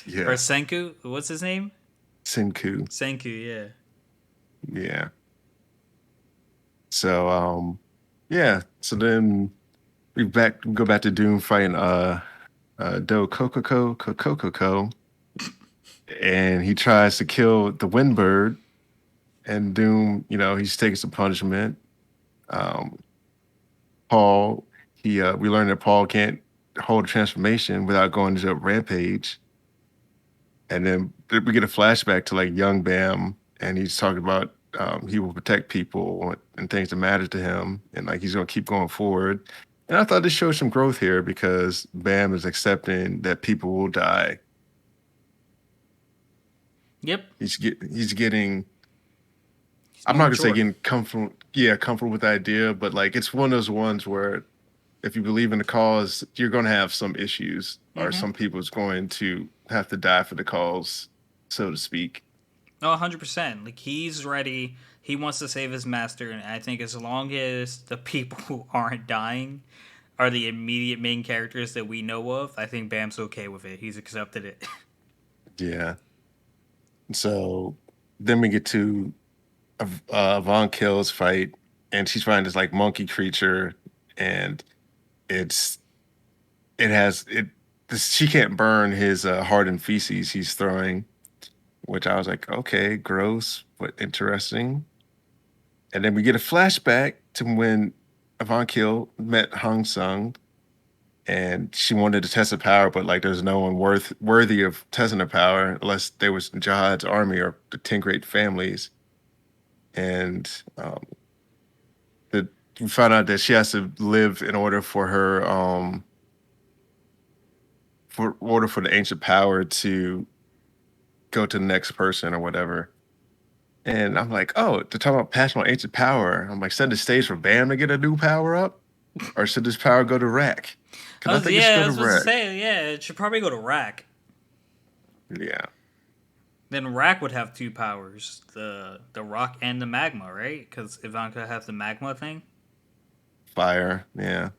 Yeah. Senku. What's his name? Senku. Senku. Yeah. Yeah. So yeah. So then we go back to Doom fighting Do Kokoko, and he tries to kill the Windbird, and Doom, he's taking some punishment. Um Paul, we learned that Paul can't hold a transformation without going into a rampage. And then we get a flashback to like young Bam, and he's talking about he will protect people and things that matter to him, and like he's gonna keep going forward. And I thought this showed some growth here because Bam is accepting that people will die. Yep, He's getting. he's I'm more not gonna say mature. getting comfortable. Yeah, comfortable with the idea, but like it's one of those ones where if you believe in the cause, you're gonna have some issues, or Mm-hmm. some people's going to have to die for the cause, so to speak. No, 100%. Like he's ready. He wants to save his master, and I think as long as the people who aren't dying are the immediate main characters that we know of, I think Bam's okay with it. He's accepted it. Yeah. So then we get to Von Kill's fight, and she's fighting this like monkey creature, and it's it has it. She can't burn his hardened feces he's throwing, which I was like, okay, gross but interesting. And then we get a flashback to when Von Kill met Hong Sung, and she wanted to test her power, but like there's no one worthy of testing her power unless there was Jihad's army or the 10 great families. And the we found out that she has to live in order for her for order for the ancient power to go to the next person or whatever. And I'm like, oh, to talk about passing on ancient power. I'm like, set the stage for Bam to get a new power up, or should this power go to Rack? Because I think it should Yeah, go I to was supposed to Rack. say, yeah, it should probably go to Rack. Yeah, Then Rack would have two powers: the rock and the magma, right? Because Ivanka has the magma thing. fire. Yeah,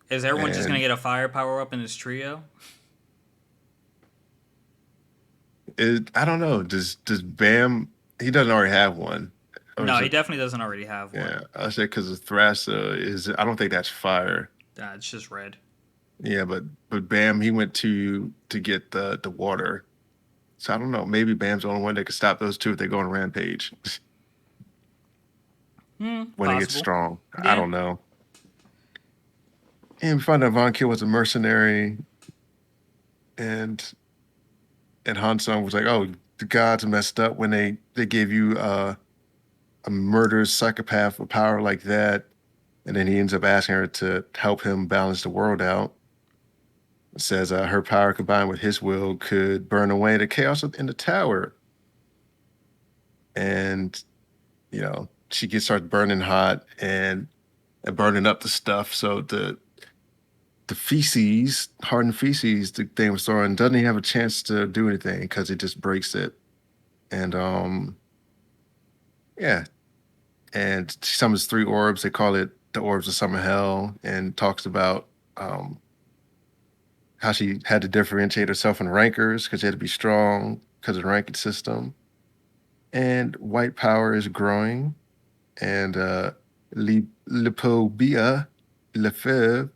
Is everyone just gonna and get a fire power up in this trio? I don't know. Does Bam? He doesn't already have one, or No, is he it? definitely doesn't already have one. Yeah, I say because the Thrasa is. I don't think that's fire. It's just red. Yeah, but Bam, he went to get the water. So I don't know. Maybe Bam's the only one that could stop those two if they go on a rampage when they get Possible. strong. I Yeah. don't know. And we find out Von Kill was a mercenary, and Han Sung was like, "Oh, the gods messed up when they gave you a murderous psychopath with power like that." And then he ends up asking her to help him balance the world out. It says her power combined with his will could burn away the chaos in the tower. And she gets started burning hot and burning up the stuff. So the feces, hardened feces, the thing was throwing doesn't even have a chance to do anything because it just breaks it. And yeah, and she summons three orbs. They call it the orbs of summer hell, and talks about um how she had to differentiate herself in rankers because she had to be strong because of the ranking system. And white power is growing, and Lipobia Lefebvre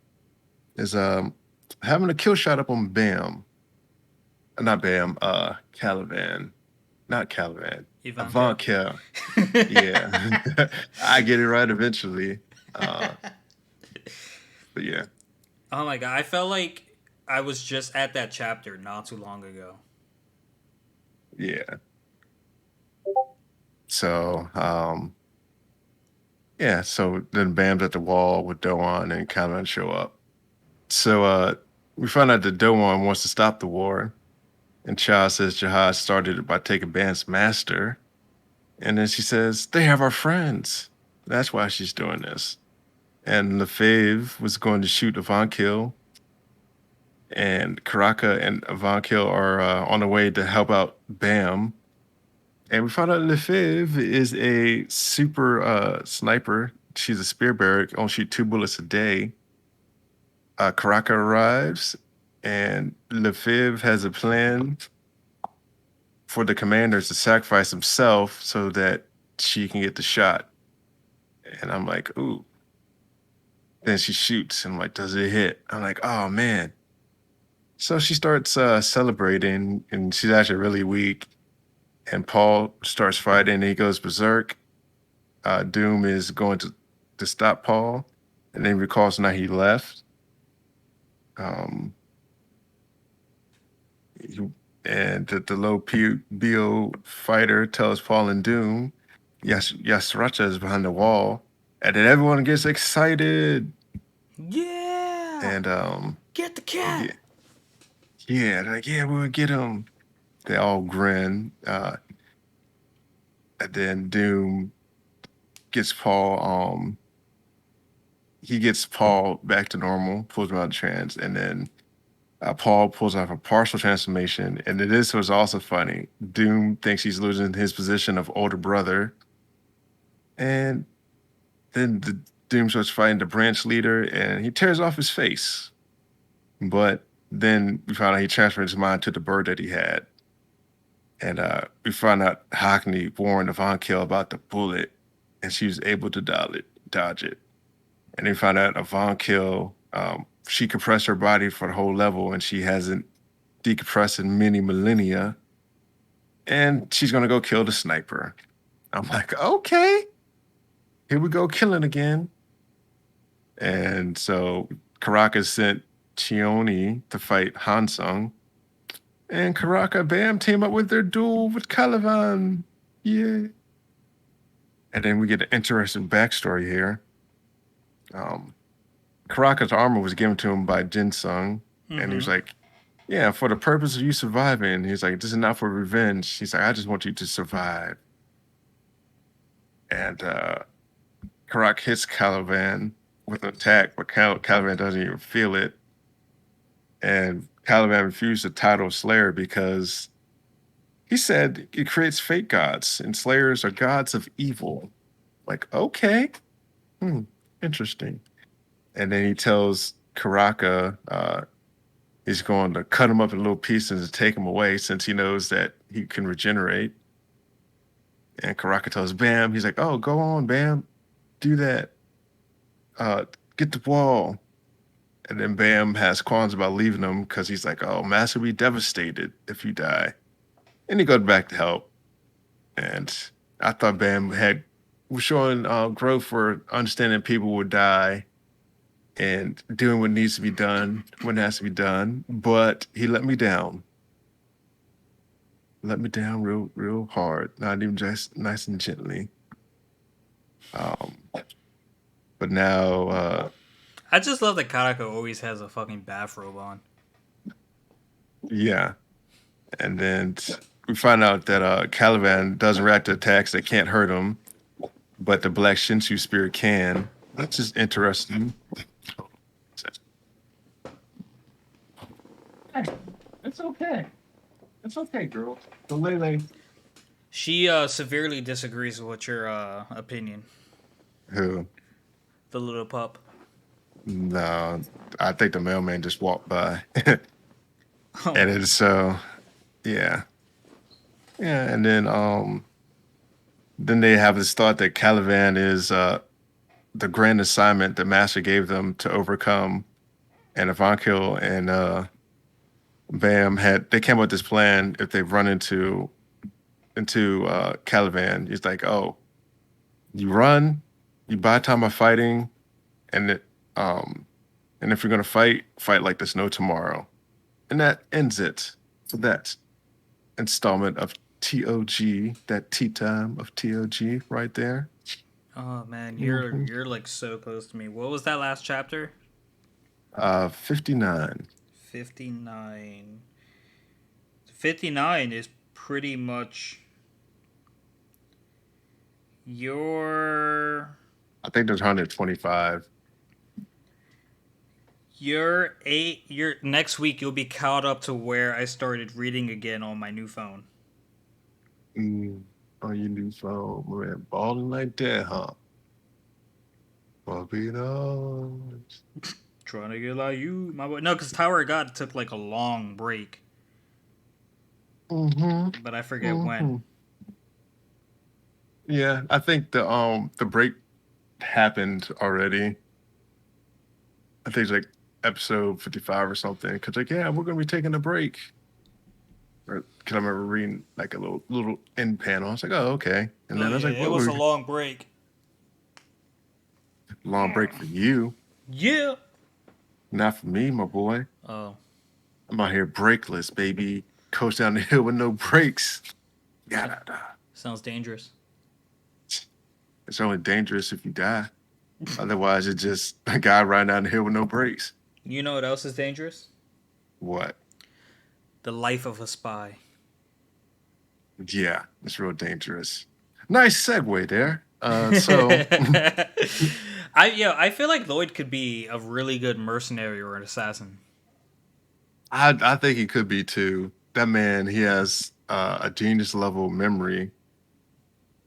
is having a kill shot up on Bam. Not Bam, Caliban. Not Caliban. Ivanka. Avant Cal. Yeah. I get it right eventually. Uh but yeah. Oh my god, I felt like I was just at that chapter not too long ago. Yeah. So yeah, so then Bam's at the wall with Doan and Caliban show up. So we find out that Doan wants to stop the war. And Cha says Jihad started it by taking Bam's master. And then she says, they have our friends. That's why she's doing this. And Lefebvre was going to shoot Avankil, and Karaka and Avankil are on the way to help out Bam. And we found out Lefebvre is a super sniper. She's a spear bearer, only shoot 2 bullets a day. Karaka arrives, and Lefebvre has a plan for the commanders to sacrifice himself so that she can get the shot. And I'm like, ooh. Then she shoots, and I'm like, does it hit? I'm like, oh man. So she starts celebrating, and she's actually really weak. And Paul starts fighting, and he goes berserk. Doom is going to stop Paul, and then recalls now he left. Um, he, and the low BO fighter tells Paul and Doom, yes, Yasracha is behind the wall, and then everyone gets excited, Yeah, and get the cat. yeah, yeah, they're like yeah, we'll get him. They all grin, and then Doom gets Paul. He gets Paul back to normal, pulls him out of trance, and then Paul pulls off a partial transformation. And this was also funny. Doom thinks he's losing his position of older brother, and then Doom starts fighting the branch leader, and he tears off his face. But then we found out he transferred his mind to the bird that he had, and we found out Hockney warned Von Kill about the bullet, and she was able to dodge it. And they found out Von Kill, she compressed her body for the whole level, and she hasn't decompressed in many millennia. And she's gonna go kill the sniper. I'm like, okay, here we go, killing again. And so Karaka sent Chioni to fight Hansung. And Karaka Bam team up with their duel with Caliban. Yeah. And then we get an interesting backstory here. Um, Karaka's armor was given to him by Jinsung. And he Mm-hmm. was like, yeah, for the purpose of you surviving. He's like, this is not for revenge. He's like, I just want you to survive. And Karak hits Caliban with an attack, but Caliban doesn't even feel it. And Caliban refused the title of Slayer because he said it creates fake gods, and Slayers are gods of evil. Like, okay, hmm, interesting. And then he tells Karaka he's going to cut him up in little pieces and take him away since he knows that he can regenerate. And Karaka tells Bam, he's like, oh, go on, Bam, do that. Get the wall. And then Bam has qualms about leaving him because he's like, oh, Master will be devastated if you die. And he goes back to help. And I thought Bam was showing growth for understanding people would die and doing what needs to be done when it has to be done. But he let me down. Let me down real hard. Not even just nice and gently. Um, but now, I just love that Karaka always has a fucking bathrobe on. yeah. And then we find out that Caliban doesn't react to attacks that can't hurt him, but the Black Shinsu spirit can. That's just interesting. Hey, it's okay. It's okay, girl. The Lele. She severely disagrees with your opinion. Who? The little pup. No, I think the mailman just walked by. Oh And my. it's so yeah. Yeah, and then they have this thought that Caliban is the grand assignment the master gave them to overcome. And Avankil and Bam they came up with this plan if they run into Caliban. He's like, oh, you run, you buy time by fighting, and it, um, and if you're gonna fight like there's no tomorrow. And that ends it for that installment of TOG, that tea time of TOG right there. Oh man, Mm-hmm. you're like so close to me. What was that last chapter? 59. 59. 59 is pretty much your I think there's 125. your next week you'll be caught up to where I started reading again on my new phone. Mm, on your new phone, man, balling like that, huh? Barbados. Trying to get like you, my boy. No, because Tower of God took like a long break, Mm-hmm. but I forget when. Mm-hmm. Yeah, I think the break happened already. I think it's like episode 55 or something. Cause like, yeah, we're gonna be taking a break. Or cause I remember reading like a little end panel. I was like, oh, okay. And Oh then I was yeah, like, it what was were a long break. long break for you? Yeah. Not for me, my boy. Oh, I'm out here breakless, baby. coast down the hill with no brakes. So- Yeah, Sounds dangerous. it's only dangerous if you die. Otherwise, it's just a guy riding down the hill with no brakes. You know what else is dangerous? What? The life of a spy. Yeah, it's real dangerous. Nice segue there. So I feel like Lloyd could be a really good mercenary or an assassin. I think he could be too. That man, he has a genius level memory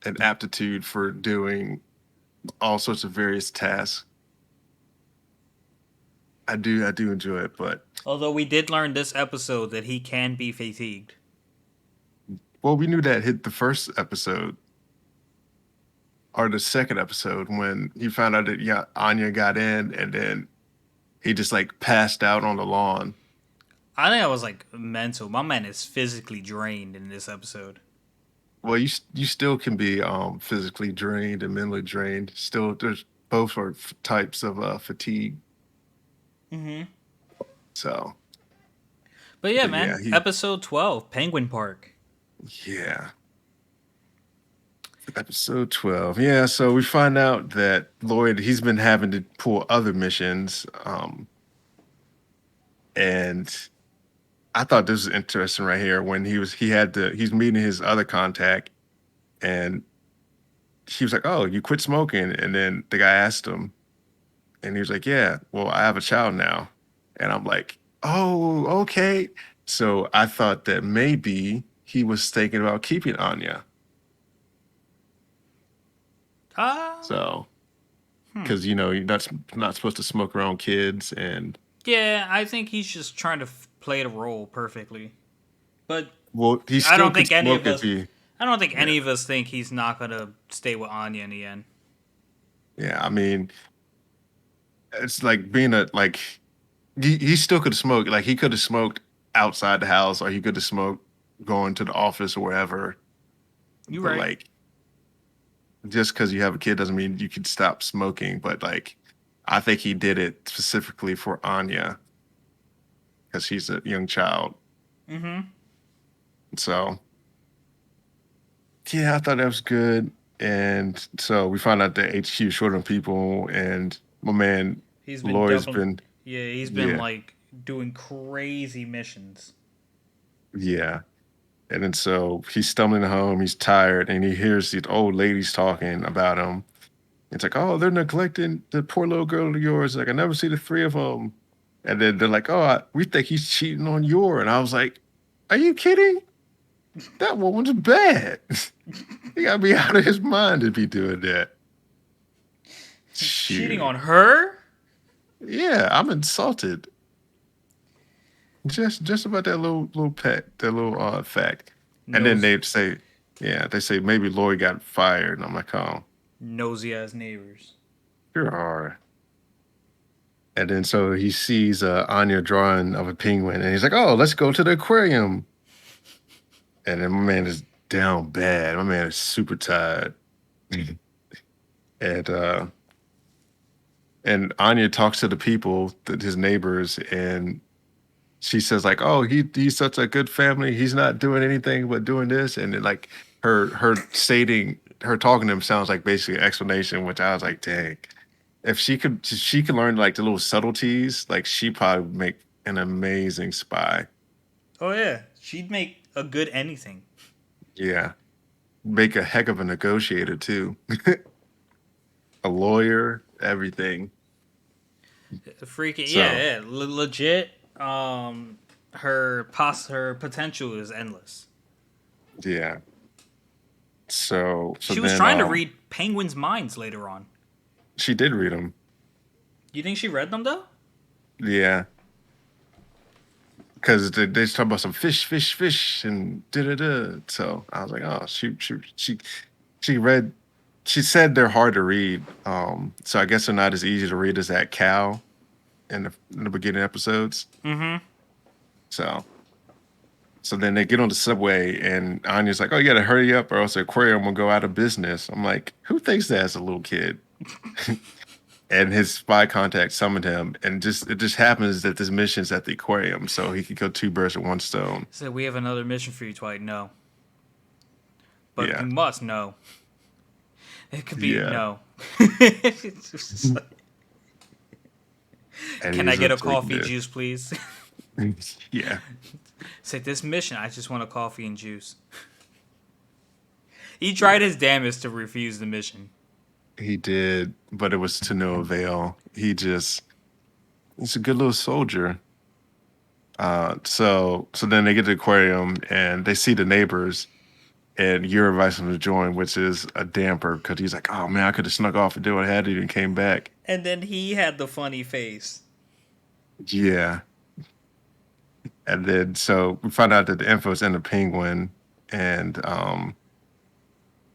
and aptitude for doing all sorts of various tasks. I do enjoy it, but Although we did learn this episode that he can be fatigued. well, we knew that hit the first episode or the second episode when he found out that yeah, Anya got in, and then he just like passed out on the lawn. I think I was like mental. My man is physically drained in this episode. Well, you still can be physically drained and mentally drained. Still, there's both are types of fatigue. Mm-hmm. So, But yeah, but yeah, man. Episode 12, Penguin Park. yeah. Episode 12. Yeah, so we find out that Lloyd, he's been having to pull other missions. And I thought this was interesting right here when he's meeting his other contact and he was like, "Oh, you quit smoking." And then the guy asked him and he was like, "Yeah, well, I have a child now." And I'm like, "Oh, okay." So I thought that maybe he was thinking about keeping Anya. Ah, So hmm. because you're not supposed to smoke around kids, and Yeah, I think he's just trying to play the role perfectly. But well, he I still don't could think any of smoke if us. he. I don't think Yeah, any of us think he's not gonna stay with Anya in the end. yeah. I mean, it's like being a like he still could have smoked. Like he could have smoked outside the house, or he could have smoked going to the office or wherever. You But right? like, just because you have a kid doesn't mean you can stop smoking. But like, I think he did it specifically for Anya because she's a young child. Mm-hmm. So yeah, I thought that was good. And so we found out that HQ short on people, and my man He's been Lloyd's double. been, Yeah, he's been yeah, like doing crazy missions. yeah. And then so he's stumbling home, he's tired, and he hears these old ladies talking about him. It's like, oh, they're neglecting the poor little girl of yours. Like, I never see the three of them. And then they're like, oh, we think he's cheating on you. And I was like, are you kidding? That woman's bad. He got to be out of his mind to be doing that. Cheating Shoot. on her? Yeah, I'm insulted. Just about that little pet, that little fact. And then Nose, they say, yeah, they say maybe Lloyd got fired. And I'm like, oh, nosy ass neighbors. sure are. And then so he sees Anya drawing of a penguin, and he's like, "Oh, let's go to the aquarium." And then my man is down bad. My man is super tired. and and Anya talks to the people, his neighbors, and she says like, "Oh, he's such a good family. He's not doing anything but doing this." And then, like her talking to him sounds like basically an explanation, which I was like, "Dang." If she could learn like the little subtleties, like she probably would make an amazing spy. Oh yeah, she'd make a good anything. Yeah. Make a heck of a negotiator too. A lawyer, everything. Freaking So yeah, yeah, legit. Her potential is endless. yeah. So She was then trying to read penguins' minds later on. she did read them. You think she read them though? Yeah. Because they talk about some fish, and da da da. So I was like, oh, she read. She said they're hard to read. So I guess they're not as easy to read as that cow in the beginning episodes. Mm-hmm. So then they get on the subway, and Anya's like, "Oh, you gotta hurry up, or else the aquarium will go out of business." I'm like, "Who thinks that as a little kid?" and his spy contact summoned him, and just it just happens that this mission's at the aquarium, so he could kill two birds with one stone. So we have another mission for you, Dwight. No, but Yeah, you must know. It could be yeah, no. It's just like, and can I he's get a just like coffee juice, please? yeah, Say this mission. I just want a coffee and juice. He tried yeah. his damnedest to refuse the mission. He did, but it was to no avail. He's a good little soldier. So then they get to the aquarium and they see the neighbors, and you're inviting him to join, which is a damper because he's like, oh man, I could have snuck off and did what I had to do and came back. And then he had the funny face. Yeah. And then so we find out that the info's in the penguin, and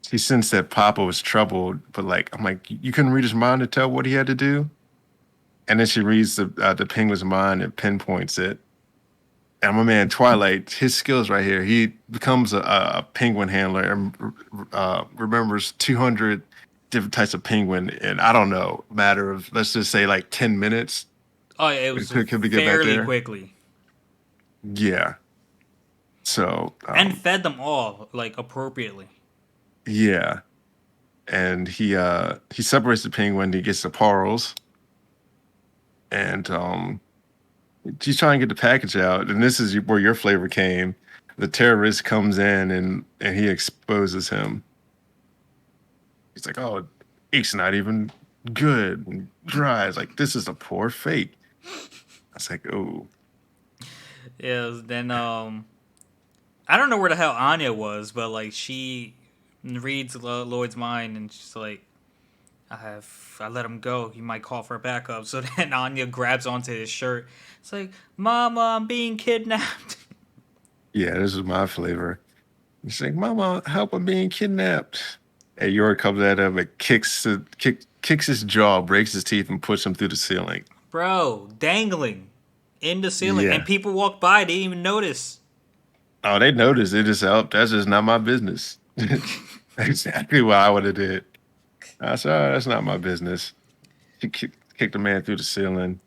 he sensed that Papa was troubled, but like I'm like, you couldn't read his mind to tell what he had to do. And then she reads the penguin's mind and pinpoints it. And my man Twilight, his skills right here. He becomes a penguin handler and remembers 200 different types of penguin in, I don't know, matter of, let's just say, like 10 minutes. Oh, it was Could we get back fairly there? quickly, Yeah. So and fed them all like appropriately. yeah, and he separates the penguin. He gets the pearls, and he's trying to get the package out. And this is where your flavor came. The terrorist comes in and he exposes him. He's like, "Oh, it's not even good and dry." It's like, "This is a poor fake." I was like, "Oh, Yeah. Then I don't know where the hell Anya was, but like she reads Lloyd's mind and she's like, I let him go. He might call for backup. So then Anya grabs onto his shirt. It's like, Mama, I'm being kidnapped. yeah, this is my flavor." He's like, "Mama, help! I'm being kidnapped." And York comes at him and kicks his jaw, breaks his teeth, and puts him through the ceiling. Bro, dangling in the ceiling. And Yeah. people walk by, they didn't even notice. Oh, they noticed. They just helped. That's just not my business. Exactly what I would have did. I said, "Oh, that's not my business." She kicked the man through the ceiling.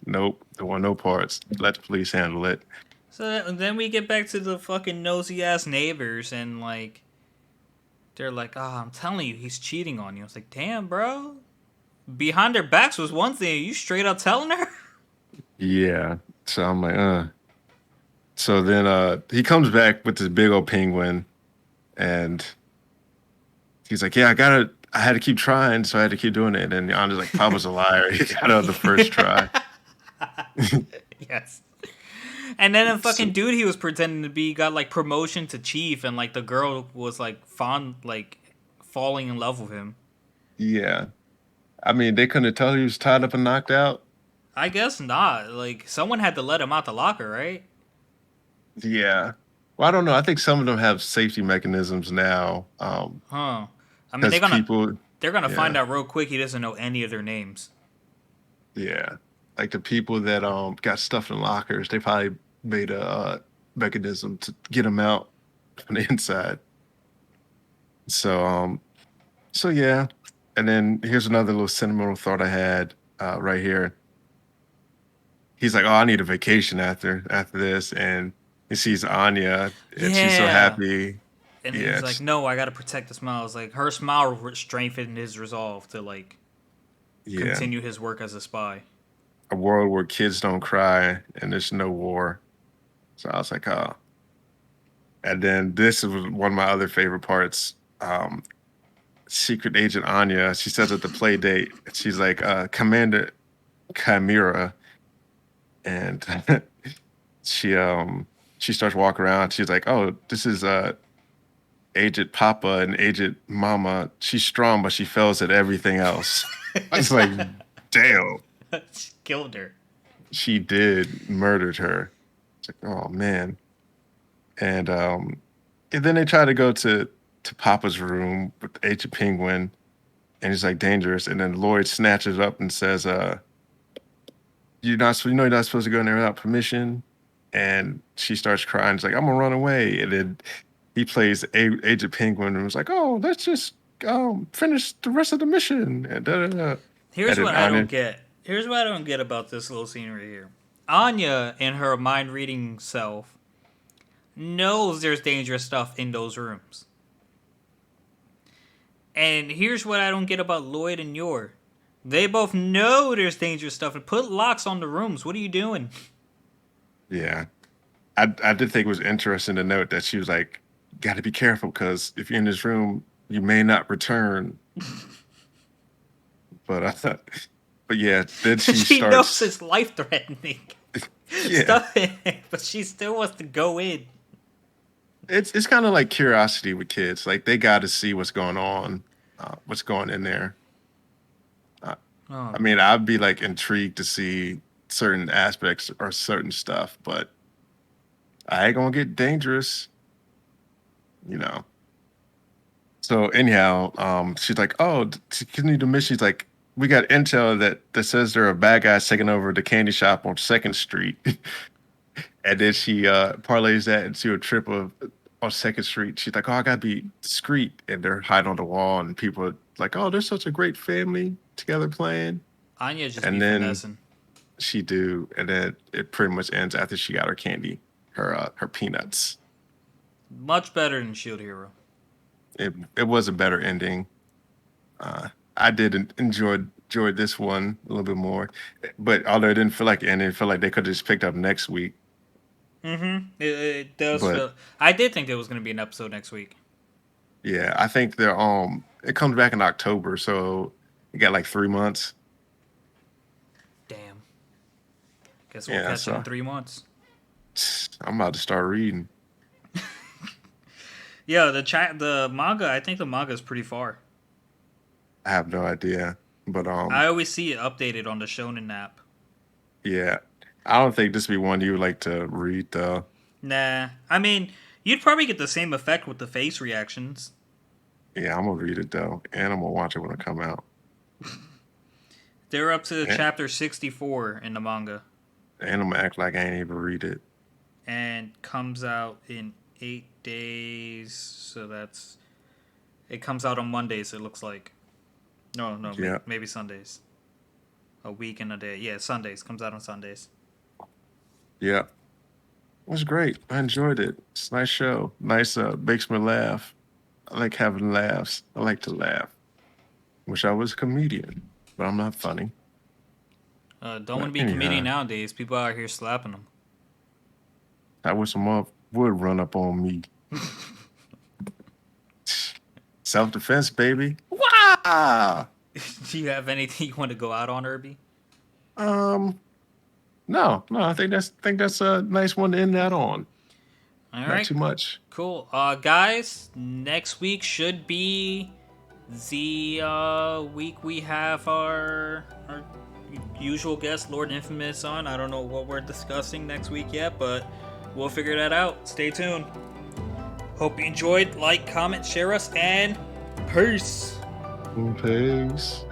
Nope, there were no parts. Let the police handle it. So then we get back to the fucking nosy ass neighbors and like, they're like, oh, I'm telling you, he's cheating on you. I was like, damn, bro. Behind their backs was one thing. You straight up telling her? Yeah. So I'm like, So then he comes back with this big old penguin, and he's like, "Yeah, I had to keep trying, so I had to keep doing it." And Anna's like, "Papa's a liar. He got it on the first try." Yes. And then a fucking So dude he was pretending to be got like promotion to chief, and like the girl was like falling in love with him. yeah, I mean, they couldn't tell he was tied up and knocked out. I guess not. Like someone had to let him out the locker, right? Yeah. Well, I don't know. I think some of them have safety mechanisms now. Huh. I mean Because people, they're gonna find yeah, out real quick he doesn't know any of their names. yeah, like the people that got stuff in lockers, they probably made a mechanism to get them out from the inside. So so yeah, and then here's another little sentimental thought I had right here. He's like, "Oh, I need a vacation after this," and he sees Anya, and she's so Yeah. happy. And Yeah, he's like, no, I gotta protect the smile. It's like her smile strengthened his resolve to like yeah, continue his work as a spy. a world where kids don't cry and there's no war. So I was like, "Oh." And then this was one of my other favorite parts. Secret Agent Anya, she says at the play date, she's like, "Commander Chimera," and she starts walking around. She's like, "Oh, this is Agent Papa and Agent Mama. She's strong, but she fails at everything else." I was like, "Damn, Killed her. she did murdered her." It's like, "Oh man." And and then they try to go to Papa's room with Agent Penguin, and he's like dangerous. And then Lloyd snatches up and says, you know you're not supposed to go in there without permission." And she starts crying. She's like, "I'm gonna run away." And then he plays Agent Penguin and was like, "Oh, let's just finish the rest of the mission." And da, da, da. Here's And what then I don't Anya, get. Here's what I don't get about this little scene right here. Anya, in her mind reading self, knows there's dangerous stuff in those rooms. And here's what I don't get about Lloyd and Yor. They both know there's dangerous stuff and put locks on the rooms. What are you doing? yeah, I did think it was interesting to note that she was like, "Got to be careful because if you're in this room, you may not return." But I thought, but yeah, then she She knows starts. it's life threatening Yeah, stuff, but she still wants to go in. it's kind of like curiosity with kids. Like they got to see what's going on, what's going in there. Uh, Oh I mean, man. I'd be like intrigued to see certain aspects or certain stuff, but I ain't gonna get dangerous, you know. So anyhow, she's like, "Oh, to continue the mission." She's like, "We got intel that says there are bad guys taking over the candy shop on Second Street," and then she parlays that into a trip of on Second Street. She's like, "Oh, I gotta be discreet," and they're hiding on the wall, and people are like, "Oh, they're such a great family together playing," Anya just be and then finessing. she do, and then it pretty much ends after she got her candy, her peanuts. Much better than Shield Hero. It was a better ending. I did enjoy this one a little bit more, but although it didn't feel like the ending, it felt like they could have just picked up next week. It does But feel. I did think there was going to be an episode next week. yeah, I think they're it comes back in October, so you got like 3 months. Damn. Guess we'll Yeah, catch it in so 3 months. I'm about to start reading. Yeah, the manga. I think the manga is pretty far. I have no idea, but I always see it updated on the Shonen app. yeah, I don't think this would be one you would like to read though. Nah, I mean, you'd probably get the same effect with the face reactions. Yeah, I'm gonna read it though, and I'm gonna watch it when it come out. They're up to And, chapter 64 in the manga, and I'm gonna act like I ain't even read it. and comes out in 8 days. So that's it comes out on Mondays. It looks like. No, no, Yeah, maybe Sundays. A week and a day. Yeah, Sundays. Comes out on Sundays. yeah. It was great. I enjoyed it. It's a nice show. Nice, makes me laugh. I like having laughs. I like to laugh. Wish I was a comedian, but I'm not funny. Don't want But to be a comedian anyhow, nowadays. People out here slapping them. I wish someone would run up on me. Self defense, baby. Wow. Do you have anything you want to go out on, Irby? Um, no, no. I think that's a nice one to end that on. All Not right, too much. cool. Guys, next week should be the week we have our usual guest, Lord Infamous, on. I don't know what we're discussing next week yet, but we'll figure that out. Stay tuned. Hope you enjoyed. Like, comment, share us, and peace. Peace.